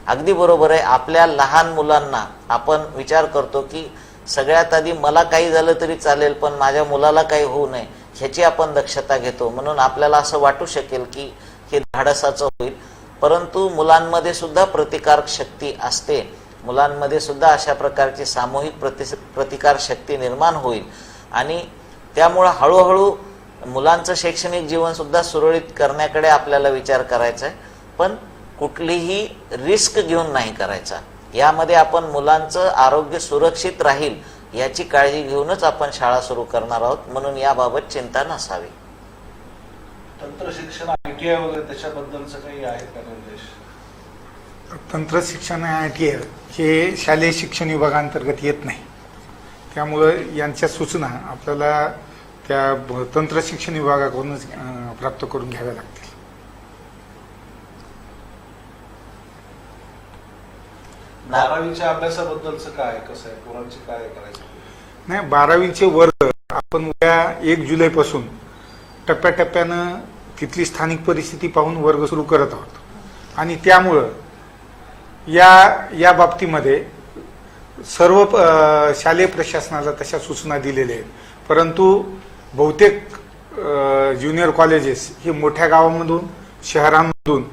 अगदी बरोबर आहे, आपल्या लहान मुलांना आपण विचार करतो की सगळ्यात आधी मला काही झालं तरी चालेल पण माझ्या मुलाला काही होऊ नये ह्याची आपण दक्षता घेतो. म्हणून आपल्याला असं वाटू शकेल की हे धाडसाचं होईल, परंतु मुलांमध्ये सुद्धा प्रतिकारक शक्ती असते. मुलांमध्ये सुद्धा अशा प्रकारची सामूहिक प्रतिकार शक्ती निर्माण होईल आणि त्यामुळं हळूहळू मुलांचं शैक्षणिक जीवन सुद्धा सुरळीत करण्याकडे आपल्याला विचार करायचा आहे, पण कुठलीही रिस्क घेऊन नाही करायचा. यामध्ये आपण मुलांचं आरोग्य सुरक्षित राहील याची काळजी घेऊनच आपण शाळा सुरू करणार आहोत. म्हणून याबाबत चिंता नसावी. तंत्रशिक्षण ITI वगैरे त्याच्याबद्दलचं काही आहे का निर्देश? तंत्रशिक्षण ITI हे शालेय शिक्षण विभागांतर्गत येत नाही. त्यामुळं यांच्या सूचना आपल्याला त्या तंत्रशिक्षण विभागाकडूनच प्राप्त करून घ्याव्या लागतील. 12वीच्या अभ्यासाबद्दलचं काय, कसं आहे, पोरांचे काय करायचं? नाही, 12वीचे वर्ग आपण उद्या 1 जुलैपासून टप्प्याटप्प्यानं तिथली स्थानिक परिस्थिती पाहून वर्ग सुरू करत आहोत आणि त्यामुळं या बाबतीमध्ये सर्व शालेय प्रशासनाला तशा सूचना दिलेल्या आहेत. परंतु बहुतेक ज्युनियर कॉलेजेस हे मोठ्या गावामधून, शहरांमधून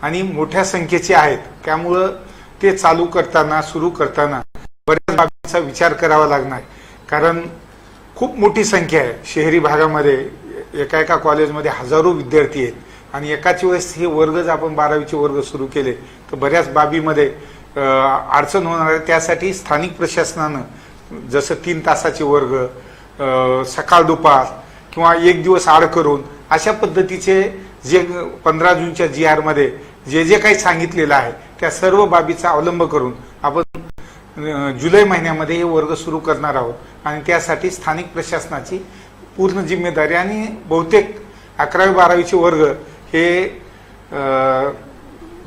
आणि मोठ्या संख्येचे आहेत. त्यामुळं ते चालू करताना, सुरू करताना बऱ्याच बाबींचा विचार करावा लागणार. कारण खूप मोठी संख्या आहे. शहरी भागामध्ये एका एका कॉलेजमध्ये हजारो विद्यार्थी आहेत आणि एकाच वेळेस हे वर्ग जर आपण 12वीचे वर्ग सुरू केले तर बऱ्याच बाबीमध्ये अडचण होणार आहे. त्यासाठी स्थानिक प्रशासनानं जसं 3 तासाचे वर्ग, सकाळ दुपार किंवा एक दिवस आड करून अशा पद्धतीचे जे 15 जूनच्या GR मध्ये जे काही सांगितलेलं आहे त्या सर्व बाबीचा अवलंब करून आपण जुलै महिन्यामध्ये हे वर्ग सुरू करणार आहोत आणि त्यासाठी स्थानिक प्रशासनाची पूर्ण जिम्मेदारी आणि बहुतेक 11वी 12वीचे वर्ग हे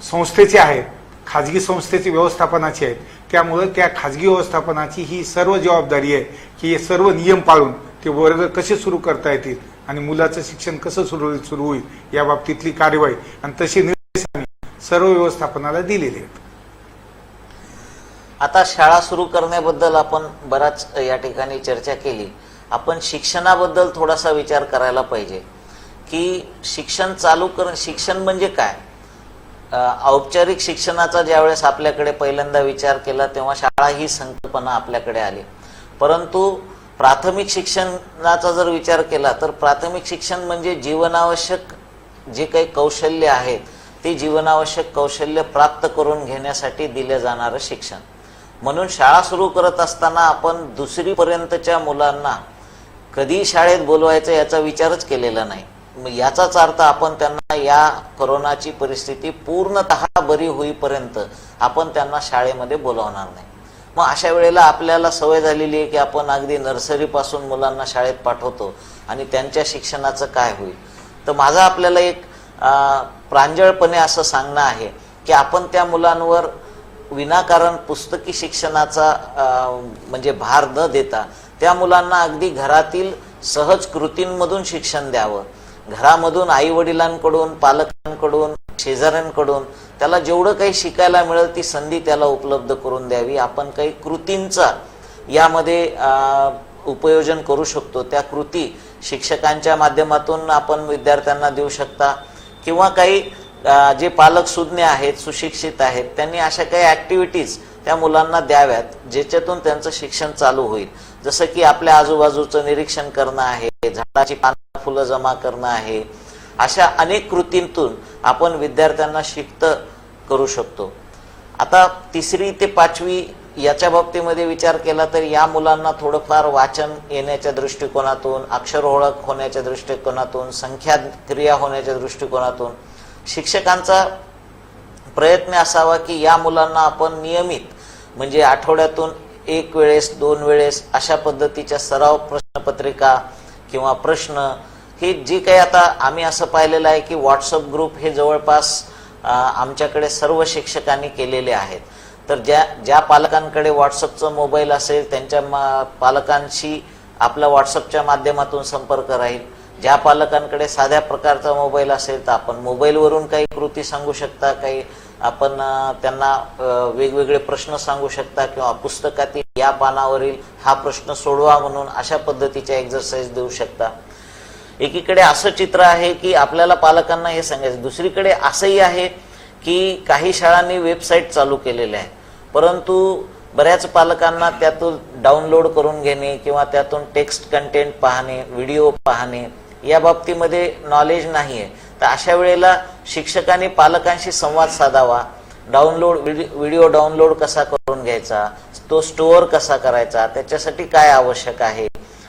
संस्थेचे आहेत, खाजगी संस्थेचे व्यवस्थापनाचे आहेत. त्यामुळे त्या खाजगी व्यवस्थापनाची ही सर्व जबाबदारी आहे की हे सर्व नियम पाळून ते वर्ग कसे सुरू करता येतील आणि मुलाचं शिक्षण कसं सुरू होईल या बाबतीतली कार्यवाही आणि तशी निर्देश आम्ही सर्व व्यवस्थापनाला दिलेले आहेत. आता शाळा सुरू करण्याबद्दल आपण बराच या ठिकाणी चर्चा केली. आपण शिक्षणाबद्दल थोडासा विचार करायला पाहिजे की शिक्षण शिक्षण म्हणजे काय. औपचारिक शिक्षणाचा ज्यावेळेस आपल्याकडे पहिल्यांदा विचार केला तेव्हा शाळा ही संकल्पना आपल्याकडे आली. परंतु प्राथमिक शिक्षणाचा जर विचार केला तर प्राथमिक शिक्षण म्हणजे जीवनावश्यक जे काही कौशल्य आहेत ते जीवनावश्यक कौशल्य प्राप्त करून घेण्यासाठी दिले जाणारं शिक्षण. म्हणून शाळा सुरू करत असताना आपण 2री पर्यंतच्या मुलांना कधी शाळेत बोलवायचं याचा विचारच केलेला नाही. याचाच अर्थ आपण त्यांना या कोरोनाची परिस्थिती पूर्णतः बरी होईपर्यंत आपण त्यांना शाळेमध्ये बोलवणार नाही. मग अशा वेळेला आपल्याला सवय झालेली आहे की आपण अगदी नर्सरीपासून मुलांना शाळेत पाठवतो आणि त्यांच्या शिक्षणाचं काय होईल. तर माझं आपल्याला एक प्रांजळपणे असं सांगणं आहे की आपण त्या मुलांवर विनाकारण पुस्तकी शिक्षणाचा म्हणजे भार न देता त्या मुलांना अगदी घरातील सहज कृतींमधून शिक्षण द्यावं. घरामधून आई वडिलांकडून, पालकांकडून, शेजाऱ्यांकडून त्याला जेवढं काही शिकायला मिळेल ती संधी त्याला उपलब्ध करून द्यावी. आपण काही कृतींचा यामध्ये उपयोजन करू शकतो. त्या कृती शिक्षकांच्या माध्यमातून आपण विद्यार्थ्यांना देऊ शकता किंवा काही जे पालक सुज्ञ आहेत, सुशिक्षित आहेत, त्यांनी अशा काही ऍक्टिव्हिटीज त्या मुलांना द्याव्यात ज्याच्यातून त्यांचं शिक्षण चालू होईल. जसं की आपल्या आजूबाजूचं निरीक्षण करणं आहे, झाडाची पानं फुलं जमा करणं आहे. अशा अनेक कृतींतून आपण विद्यार्थ्यांना शिक्त करू शकतो. आता 3री ते 5वी याच्या बाबतीमध्ये विचार केला तर या मुलांना थोडंफार वाचन येण्याच्या दृष्टिकोनातून, अक्षर ओळख होण्याच्या दृष्टिकोनातून, संख्या क्रिया होण्याच्या दृष्टिकोनातून शिक्षकांचा प्रयत्न असावा की या मुलांना आपण नियमित म्हणजे आठवड्यातून 1 वेळेस 2 वेळेस अशा पद्धतीच्या सराव प्रश्नपत्रिका किंवा प्रश्न हे जे काही आता आम्ही असं पाहिलेलं आहे की व्हॉट्सअप ग्रुप हे जवळपास आमच्याकडे सर्व शिक्षकांनी केलेले आहेत. तर ज्या पालकांकडे व्हॉट्सअपचा मोबाईल असेल त्यांच्या पालकांशी आपला व्हॉट्सअपच्या माध्यमातून संपर्क राहील. ज्या पालकांकडे साध्या प्रकारचा मोबाईल असेल तर आपण मोबाईलवरून काही कृती सांगू शकता, काही आपण त्यांना वेगवेगळे प्रश्न सांगू शकता किंवा पुस्तकातील या पानावरील हा प्रश्न सोडवा म्हणून अशा पद्धतीच्या एक्झरसाइज देऊ शकता. एकीकडे असं चित्र आहे की आपल्याला पालकांना हे सांगायचं. दुसरीकडे असंही आहे की काही शाळांनी वेबसाईट चालू केलेल्या आहे परंतु बऱ्याच पालकांना त्यातून डाउनलोड करून घेणे किंवा त्यातून टेक्स्ट कंटेंट पाहणे, व्हिडिओ पाहणे या बाबतीमध्ये नॉलेज नाही आहे. तर अशा वेळेला शिक्षकांनी पालकांशी संवाद साधावा. व्हिडिओ डाउनलोड कसा करून घ्यायचा, तो स्टोअर कसा करायचा, त्याच्यासाठी काय आवश्यक आहे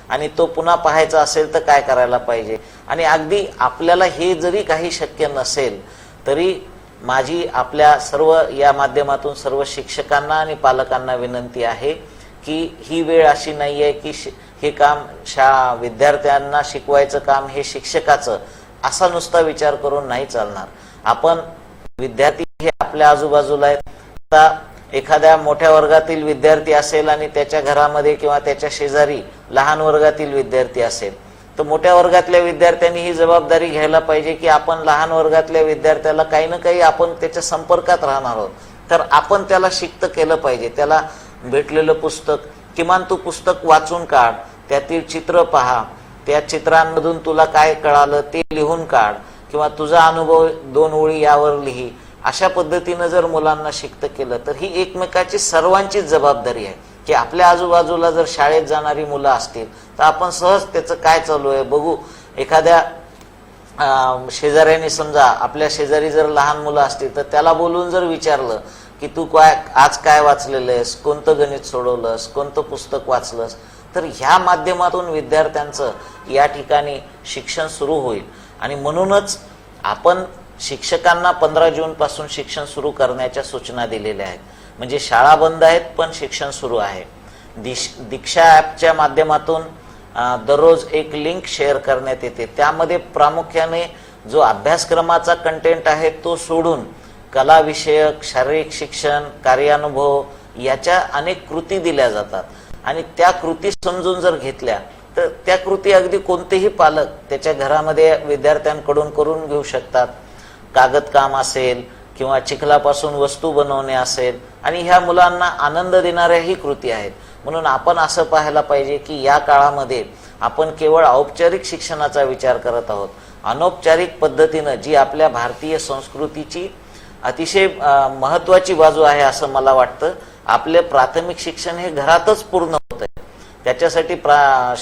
आणि तो पुन्हा पाहायचा असेल तर काय करायला पाहिजे. आणि अगदी आपल्याला हे जरी काही शक्य नसेल तरी माझी आपल्या सर्व या माध्यमातून सर्व शिक्षकांना आणि पालकांना विनंती आहे की ही वेळ अशी नाही आहे की हे काम विद्यार्थ्यांना शिकवायचं काम हे शिक्षकाचं असा नुसता विचार करून नाही चालणार. आपण विद्यार्थी हे आपल्या आजूबाजूला आहेत. आता एखाद्या मोठ्या वर्गातील विद्यार्थी असेल आणि त्याच्या घरामध्ये किंवा त्याच्या शेजारी लहान वर्गातील विद्यार्थी असेल तर मोठ्या वर्गातल्या विद्यार्थ्यांनी ही जबाबदारी घ्यायला पाहिजे की आपण लहान वर्गातल्या विद्यार्थ्याला काही ना काही आपण त्याच्या संपर्कात राहणार आहोत तर आपण त्याला शिक्त केलं पाहिजे. त्याला भेटलेलं पुस्तक किमान तू पुस्तक वाचून काढ, त्यातील चित्र पहा, त्या चित्रांमधून तुला काय कळालं ते लिहून काढ किंवा तुझा अनुभव 2 ओळी यावर लिही. अशा पद्धतीनं जर मुलांना शिक्त केलं तर ही एकमेकाची सर्वांचीच जबाबदारी आहे की आपल्या आजूबाजूला जर शाळेत जाणारी मुलं असतील तर आपण सहज त्याचं काय चालू आहे बघू. एखाद्या शेजाऱ्याने समजा आपल्या शेजारी जर लहान मुलं असतील तर त्याला बोलून जर विचारलं की तू काय आज काय वाचलेलं आहेस, कोणतं गणित सोडवलंस, कोणतं पुस्तक वाचलंस, तर ह्या माध्यमातून विद्यार्थ्यांचं या ठिकाणी शिक्षण सुरू होईल. आणि म्हणूनच आपण शिक्षकांना 15 जून पासून शिक्षण सुरू करण्याच्या सूचना दिलेल्या आहेत. म्हणजे शाळा बंद आहेत पण शिक्षण सुरू आहे. दीक्षा ॲपच्या माध्यमातून दररोज एक लिंक शेअर करण्यात येते. त्यामध्ये प्रामुख्याने जो अभ्यासक्रमाचा कंटेंट आहे तो सोडून कला विषयक, शारीरिक शिक्षण, कार्यानुभव याच्या अनेक कृती दिल्या जातात. आणि त्या कृती समजून जर घेतल्या तर त्या कृती अगदी कोणतेही पालक त्याच्या घरामध्ये विद्यार्थ्यांकडून करून घेऊ शकतात. कागदकाम असेल किंवा चिखलापासून वस्तू बनवणे असेल, आणि ह्या मुलांना आनंद देणाऱ्याही कृती आहेत. म्हणून आपण असं पाहायला पाहिजे की या काळामध्ये आपण केवळ औपचारिक शिक्षणाचा विचार करत आहोत. अनौपचारिक पद्धतीनं जी आपल्या भारतीय संस्कृतीची अतिशय महत्वाची बाजू आहे असं मला वाटतं, आपले प्राथमिक शिक्षण हे घरातच पूर्ण होत आहे. त्याच्यासाठी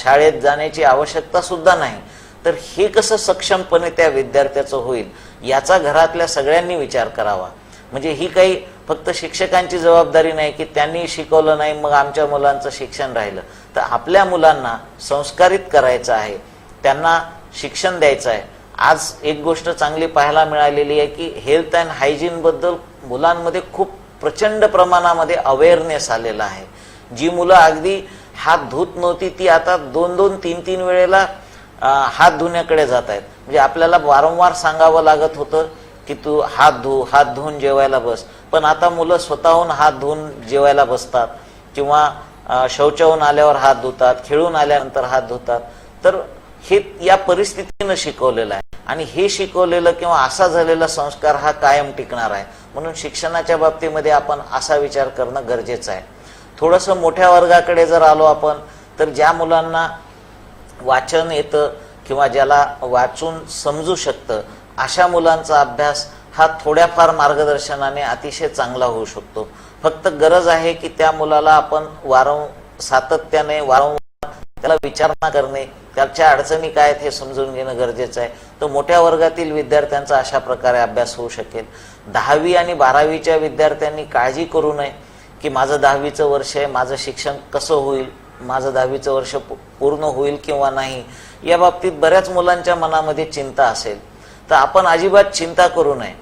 शाळेत जाण्याची आवश्यकता सुद्धा नाही. तर हे कसं सक्षमपणे त्या विद्यार्थ्याचं होईल याचा घरातल्या सगळ्यांनी विचार करावा. म्हणजे ही काही फक्त शिक्षकांची जबाबदारी नाही की त्यांनी शिकवलं नाही मग आमच्या मुलांचं शिक्षण राहिलं. तर आपल्या मुलांना संस्कारित करायचं आहे, त्यांना शिक्षण द्यायचं आहे. आज एक गोष्ट चांगली पाहायला मिळालेली आहे की हेल्थ अँड हायजीन बद्दल मुलांमध्ये खूप प्रचंड प्रमाणामध्ये अवेअरनेस आलेला आहे. जी मुलं अगदी हात धुत नव्हती ती आता 2-2, 3-3 वेळेला हात धुण्याकडे जात आहेत. म्हणजे आपल्याला वारंवार सांगावं लागत होतं की तू हात धुवून जेवायला बस, पण आता मुलं स्वतःहून हात धुवून जेवायला बसतात किंवा शौचाहून आल्यावर हात धुतात, खेळून आल्यानंतर हात धुतात. तर हे या परिस्थितीनं शिकवलेलं आहे. आणि हे शिकवलेलं किंवा असा झालेला संस्कार हा कायम टिकणार आहे. म्हणून शिक्षणाच्या बाबतीमध्ये आपण असा विचार करणं गरजेचं आहे. थोडंसं मोठ्या वर्गाकडे जर आलो आपण तर ज्या मुलांना वाचन येतं किंवा ज्याला वाचून समजू शकतं अशा मुलांचा अभ्यास हा थोड्याफार मार्गदर्शनाने अतिशय चांगला होऊ शकतो. फक्त गरज आहे की त्या मुलाला आपण सातत्याने वारंवार त्याला विचारणा करणे, त्याच्या अडचणी काय आहेत हे समजून घेणं गरजेचं आहे. तर मोठ्या वर्गातील विद्यार्थ्यांचा अशा प्रकारे अभ्यास होऊ शकेल. 10वी आणि 12वीच्या विद्यार्थ्यांनी काळजी करू नये की माझं 10वीचं वर्ष आहे, माझं शिक्षण कसं होईल, माझं 10वीचं वर्ष पूर्ण होईल किंवा नाही, या बाबतीत बऱ्याच मुलांच्या मनामध्ये चिंता असेल. तर आपण अजिबात चिंता करू नये.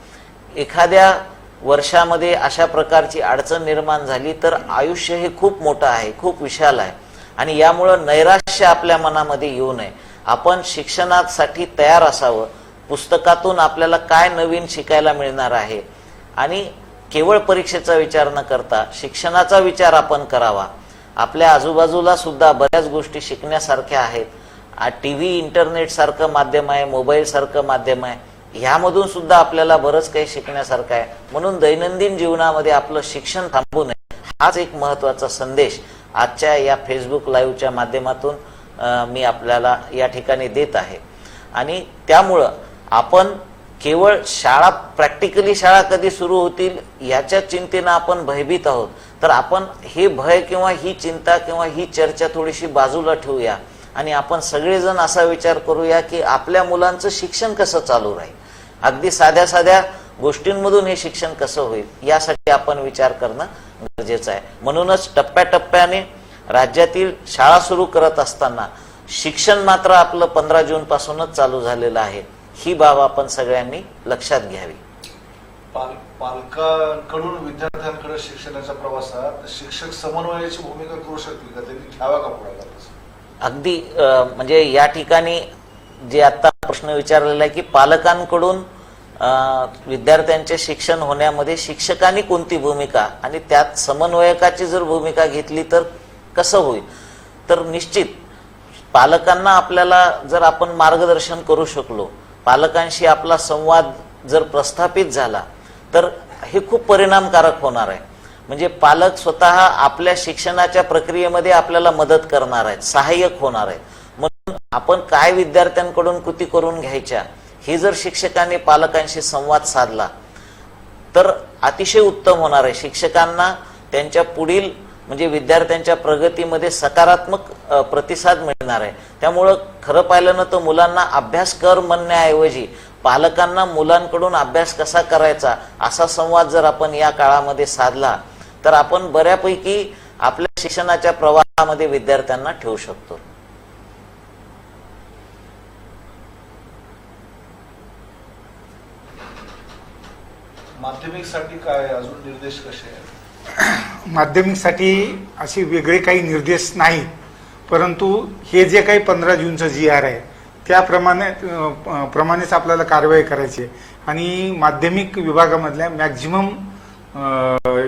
एखाद्या वर्षामध्ये अशा प्रकारची अडचण निर्माण झाली तर आयुष्य हे खूप मोठं आहे, खूप विशाल आहे. आणि यामुळं नैराश्य आपल्या मनामध्ये येऊ नये. आपण शिक्षणासाठी तयार असावं. पुस्तकातून आपल्याला काय नवीन शिकायला मिळणार आहे आणि केवळ परीक्षेचा विचार न करता शिक्षणाचा विचार आपण करावा. आपल्या आजूबाजूला सुद्धा बऱ्याच गोष्टी शिकण्यासारख्या आहेत. टीव्ही, इंटरनेट सारखं माध्यम आहे, मोबाईल सारखं माध्यम आहे, ह्यामधून सुद्धा आपल्याला बरंच काही शिकण्यासारखं आहे. म्हणून दैनंदिन जीवनामध्ये आपलं शिक्षण थांबू नये, हाच एक महत्वाचा संदेश आजच्या या फेसबुक लाईव्हच्या माध्यमातून मी आपल्याला या ठिकाणी देत आहे. आणि त्यामुळं आपण केवळ प्रॅक्टिकली शाळा कधी सुरू होतील याच्या चिंतेनं आपण भयभीत आहोत. तर आपण हे भय किंवा ही चिंता किंवा ही चर्चा थोडीशी बाजूला ठेवूया आणि आपण सगळेजण असा विचार करूया की आपल्या मुलांचं शिक्षण कसं चालू राहील. अगदी साध्या साध्या गोष्टींमधून हे शिक्षण कसं होईल यासाठी आपण विचार करणं गरजेचं आहे. म्हणूनच टप्प्याटप्प्याने राज्यातील शाळा सुरू करत असताना शिक्षण मात्र आपलं 15 जून पासूनच चालू झालेलं आहे. ही बाब आपण सगळ्यांनी लक्षात घ्यावी. पालकांकडून विद्यार्थ्यांकडे शिक्षणाच्या प्रवासात शिक्षक समन्वयाची भूमिका करू शकतील का, त्यांनी घ्यावा का पुढाकार? अगदी म्हणजे या ठिकाणी जे आता प्रश्न विचारलेला आहे की पालकांकडून विद्यार्थ्यांचे शिक्षण होण्यामध्ये शिक्षकांनी कोणती भूमिका आणि त्यात समन्वयकाची जर भूमिका घेतली तर कसं होईल. तर निश्चित पालकांना आपल्याला जर आपण मार्गदर्शन करू शकलो, पालकांशी आपला संवाद जर प्रस्थापित झाला तर हे खूप परिणामकारक होणार आहे. म्हणजे पालक स्वतः आपल्या शिक्षणाच्या प्रक्रियेमध्ये आपल्याला मदत करणार आहेत, सहाय्यक होणार आहेत. म्हणून आपण काय विद्यार्थ्यांकडून कृती करून घ्यायच्या हे जर शिक्षकांनी पालकांशी संवाद साधला तर अतिशय उत्तम होणार आहे. शिक्षकांना त्यांच्या पुढील म्हणजे विद्यार्थ्यांच्या प्रगतीमध्ये सकारात्मक प्रतिसाद मिळणार आहे. त्यामुळं खरं पाहिलं ना तर मुलांना अभ्यास कर म्हणण्याऐवजी पालकांना मुलांकडून अभ्यास कसा करायचा असा संवाद जर आपण या काळामध्ये साधला तर आपण बऱ्यापैकी आपल्या शिक्षणाच्या प्रवाहामध्ये विद्यार्थ्यांना ठेवू शकतो. माध्यमिकसाठी काय अजून निर्देश कसे आहेत? माध्यमिकसाठी असे वेगळे काही निर्देश नाहीत, परंतु हे जे काही 15 जूनचं GR आहे प्रमाणेच आपल्याला कारवाई करायची आहे. आणि माध्यमिक विभागामधल्या मॅक्झिमम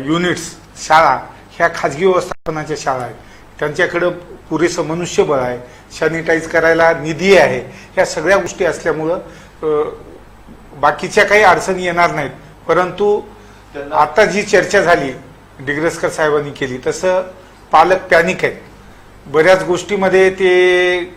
युनिट्स शाळा ह्या खाजगी व्यवस्थापनाच्या शाळा आहेत. त्यांच्याकडं पुरेसं मनुष्यबळ आहे, सॅनिटाईज करायला निधी आहे. ह्या सगळ्या गोष्टी असल्यामुळं बाकीच्या काही अडचणी येणार नाहीत. परंतु आता जी चर्चा झाली डिग्रसकर साहेबांनी केली तसं पालक पॅनिक आहेत. बऱ्याच गोष्टीमध्ये ते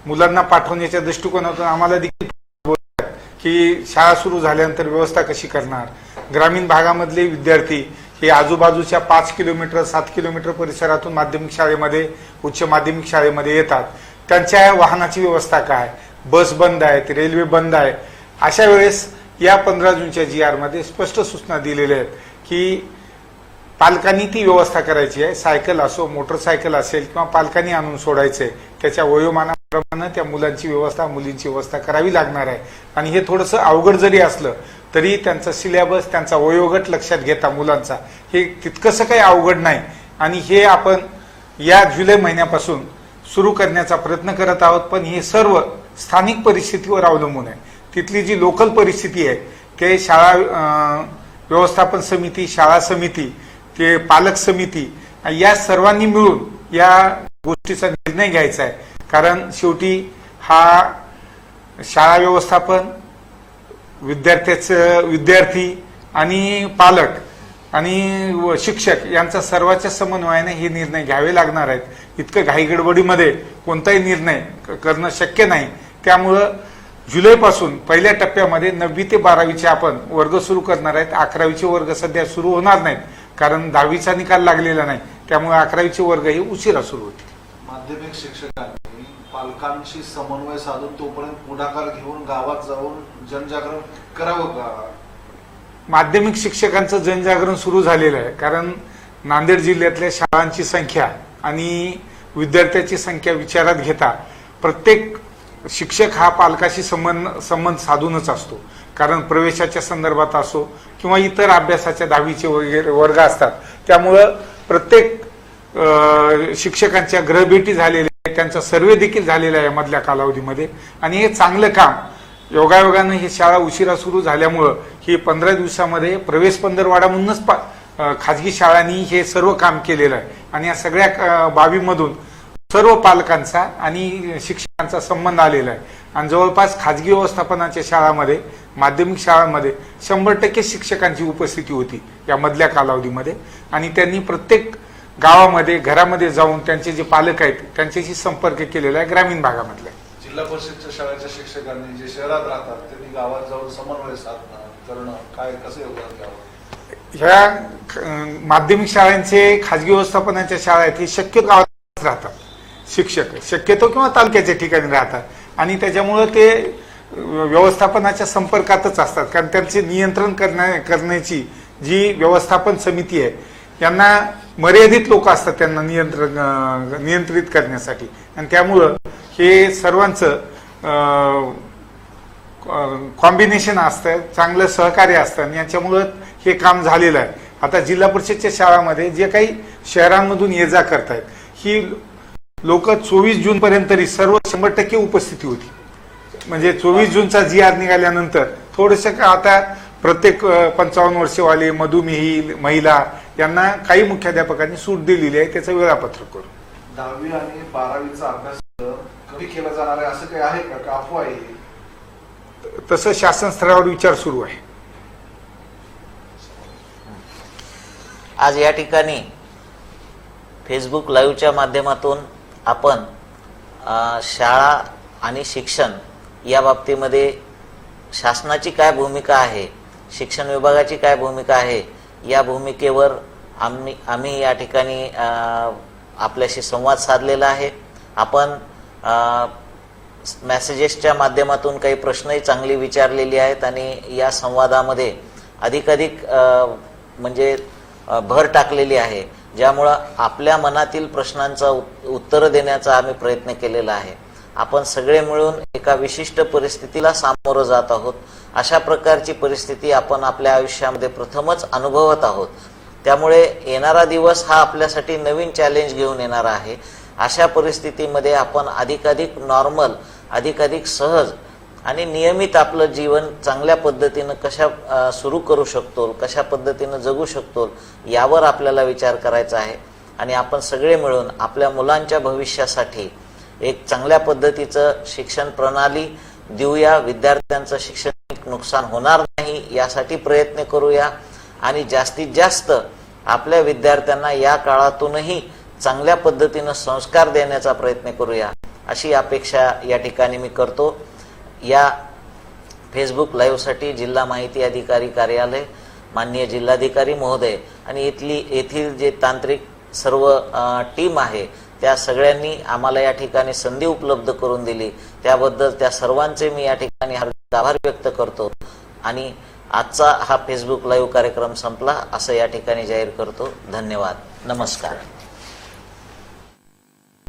मुलांना पाठवण्याच्या दृष्टिकोनातून आम्हाला देखील बोलतात की शाळा सुरू झाल्यानंतर व्यवस्था कशी करणार. ग्रामीण भागामधले विद्यार्थी हे आजूबाजूच्या 5 किलोमीटर 7 किलोमीटर परिसरातून माध्यमिक शाळेमध्ये उच्च माध्यमिक शाळेमध्ये येतात. त्यांच्या वाहनाची व्यवस्था काय, बस बंद आहेत, रेल्वे बंद आहे. अशा वेळेस या 15 जूनच्या GR मध्ये स्पष्ट सूचना दिलेल्या आहेत की पालकांनी ती व्यवस्था करायची आहे. सायकल असो, मोटरसायकल असेल किंवा पालकांनी आणून सोडायचंय, त्याच्या वयोमानाप्रमाणे त्या मुलांची व्यवस्था मुलींची व्यवस्था करावी लागणार आहे. आणि हे थोडंसं अवघड जरी असलं तरी त्यांचा सिलेबस, त्यांचा वयोगट लक्षात घेता मुलांचा हे तितकंसं काही अवघड नाही. आणि हे आपण या जुलै महिन्यापासून सुरू करण्याचा प्रयत्न करत आहोत. पण हे सर्व स्थानिक परिस्थितीवर अवलंबून आहे. तिथली जी लोकल परिस्थिती आहे ते शाळा व्यवस्थापन समिती, शाळा समिती, ते पालक समिती या सर्वांनी मिळून या गोष्टीचा निर्णय घ्यायचा आहे. कारण शेवटी हा शाळा व्यवस्थापन, विद्यार्थी आणि पालक आणि शिक्षक यांचा सर्वांच्या समन्वयाने हे निर्णय घ्यावे लागणार आहेत. इतकं घाईगडबडीमध्ये कोणताही निर्णय करणं शक्य नाही. त्यामुळं जुलैपासून पहिल्या टप्प्यामध्ये 9वी ते 12वीचे आपण वर्ग सुरू करणार आहेत. 11वीचे वर्ग सध्या सुरू होणार नाहीत कारण 10वीचा निकाल लागलेला नाही. त्यामुळे 11वीचे वर्ग हे उशिरा सुरू होतील. माध्यमिक शिक्षकांनी पालकांशी समन्वय साधून तोपर्यंत पुढाकार घेऊन गावात जाऊन जनजागरण करावं का? माध्यमिक शिक्षकांचं जनजागरण सुरू झालेलं आहे. कारण नांदेड जिल्ह्यातल्या शाळांची संख्या आणि विद्यार्थ्याची संख्या विचारात घेता प्रत्येक शिक्षक हा पालकाशी संबंध साधूनच असतो. कारण प्रवेशाच्या संदर्भात असो किंवा इतर अभ्यासाच्या 10वीचे वगैरे वर्ग असतात. त्यामुळं प्रत्येक शिक्षकांच्या ग्रहभेटी झालेल्या आहेत, त्यांचा सर्वे देखील झालेला आहे मधल्या कालावधीमध्ये. आणि हे चांगलं काम योगायोगानं ही शाळा उशिरा सुरू झाल्यामुळं ही 15 दिवसामध्ये प्रवेश पंधरवाडा म्हणूनच खाजगी शाळांनी हे सर्व काम केलेलं आहे. आणि या सगळ्या बाबीमधून सर्व पालकांचा आणि शिक्षकांचा संबंध आलेला आहे. आणि जवळपास खाजगी व्यवस्थापनाच्या शाळांमध्ये, माध्यमिक शाळांमध्ये 100% शिक्षकांची उपस्थिती होती या मधल्या कालावधीमध्ये. आणि त्यांनी प्रत्येक गावामध्ये, घरामध्ये जाऊन त्यांचे जे पालक आहेत त्यांच्याशी संपर्क केलेला आहे ग्रामीण भागामधल्या. जिल्हा परिषदच्या शाळेच्या शिक्षकांनी जे शहरात राहतात त्यांनी गावात जाऊन समन्वय करणं काय, कसं योगदान द्यावं? ह्या माध्यमिक शाळांचे खाजगी व्यवस्थापनाच्या शाळा आहेत हे शक्यतो गावात राहतात. शिक्षक शक्यतो किंवा तालुक्याच्या ठिकाणी राहतात आणि त्याच्यामुळं ते व्यवस्थापनाच्या संपर्कातच असतात. कारण त्यांचे नियंत्रण करण्याची जी व्यवस्थापन समिती आहे यांना मर्यादित लोक असतात त्यांना नियंत्रित करण्यासाठी. आणि त्यामुळं हे सर्वांचं कॉम्बिनेशन असतं, चांगलं सहकार्य असतं आणि याच्यामुळं हे काम झालेलं आहे. आता जिल्हा परिषदच्या शाळांमध्ये जे काही शहरांमधून ये जा करतायत ही लोक 24 जून पर्यंत तरी सर्व 100% उपस्थिती होती. म्हणजे 24 जूनचा GR निघाल्यानंतर थोडंसं आता प्रत्येक 55 वर्षवाले, मधुमेही महिला यांना काही मुख्याध्यापकांनी सूट दिलेली आहे. त्याचं वेळापत्रक करून 10वी आणि 12वीचा अभ्यास कधी केला जाणार आहे असं काही आहे का, अफवा आहे? तसं शासन स्तरावर विचार सुरू आहे. आज या ठिकाणी फेसबुक लाईव्हच्या माध्यमातून आपण शाळा आणि शिक्षण या बाबतीमध्ये शासनाची काय भूमिका आहे, शिक्षण विभागाची काय भूमिका आहे या भूमिकेवर आम्ही या ठिकाणी आपल्याशी संवाद साधलेला आहे. आपण मेसेजेसच्या माध्यमातून काही प्रश्नही चांगली विचारलेली आहेत आणि या संवादामध्ये अधिकाधिक म्हणजे भर टाकलेली आहे, ज्यामुळं आपल्या मनातील प्रश्नांचा उत्तर देण्याचा आम्ही प्रयत्न केलेला आहे. आपण सगळे मिळून एका विशिष्ट परिस्थितीला सामोरं जात आहोत. अशा प्रकारची परिस्थिती आपण आपल्या आयुष्यामध्ये प्रथमच अनुभवत आहोत. त्यामुळे येणारा दिवस हा आपल्यासाठी नवीन चॅलेंज घेऊन येणारा आहे. अशा परिस्थितीमध्ये आपण अधिकाधिक नॉर्मल, अधिकाधिक सहज आणि नियमित आपलं जीवन चांगल्या पद्धतीनं कशा सुरू करू शकतो, कशा पद्धतीनं जगू शकतो, यावर आपल्याला विचार करायचा आहे. आणि आपण सगळे मिळून आपल्या मुलांच्या भविष्यासाठी एक चांगल्या पद्धतीचं शिक्षण प्रणाली देऊया. विद्यार्थ्यांचं शैक्षणिक नुकसान होणार नाही यासाठी प्रयत्न करूया आणि जास्तीत जास्त आपल्या विद्यार्थ्यांना या काळातूनही चांगल्या पद्धतीनं संस्कार देण्याचा प्रयत्न करूया, अशी अपेक्षा या ठिकाणी मी करतो. या फेसबुक लाईव्हसाठी जिल्हा माहिती अधिकारी कार्यालय, माननीय जिल्हाधिकारी महोदय आणि येथील जे तांत्रिक सर्व टीम आहे त्या सगळ्यांनी आम्हाला या ठिकाणी संधी उपलब्ध करून दिली, त्याबद्दल त्या सर्वांचे मी या ठिकाणी आभार व्यक्त करतो. आणि आजचा हा फेसबुक लाईव्ह कार्यक्रम संपला असं या ठिकाणी जाहीर करतो. धन्यवाद. नमस्कार.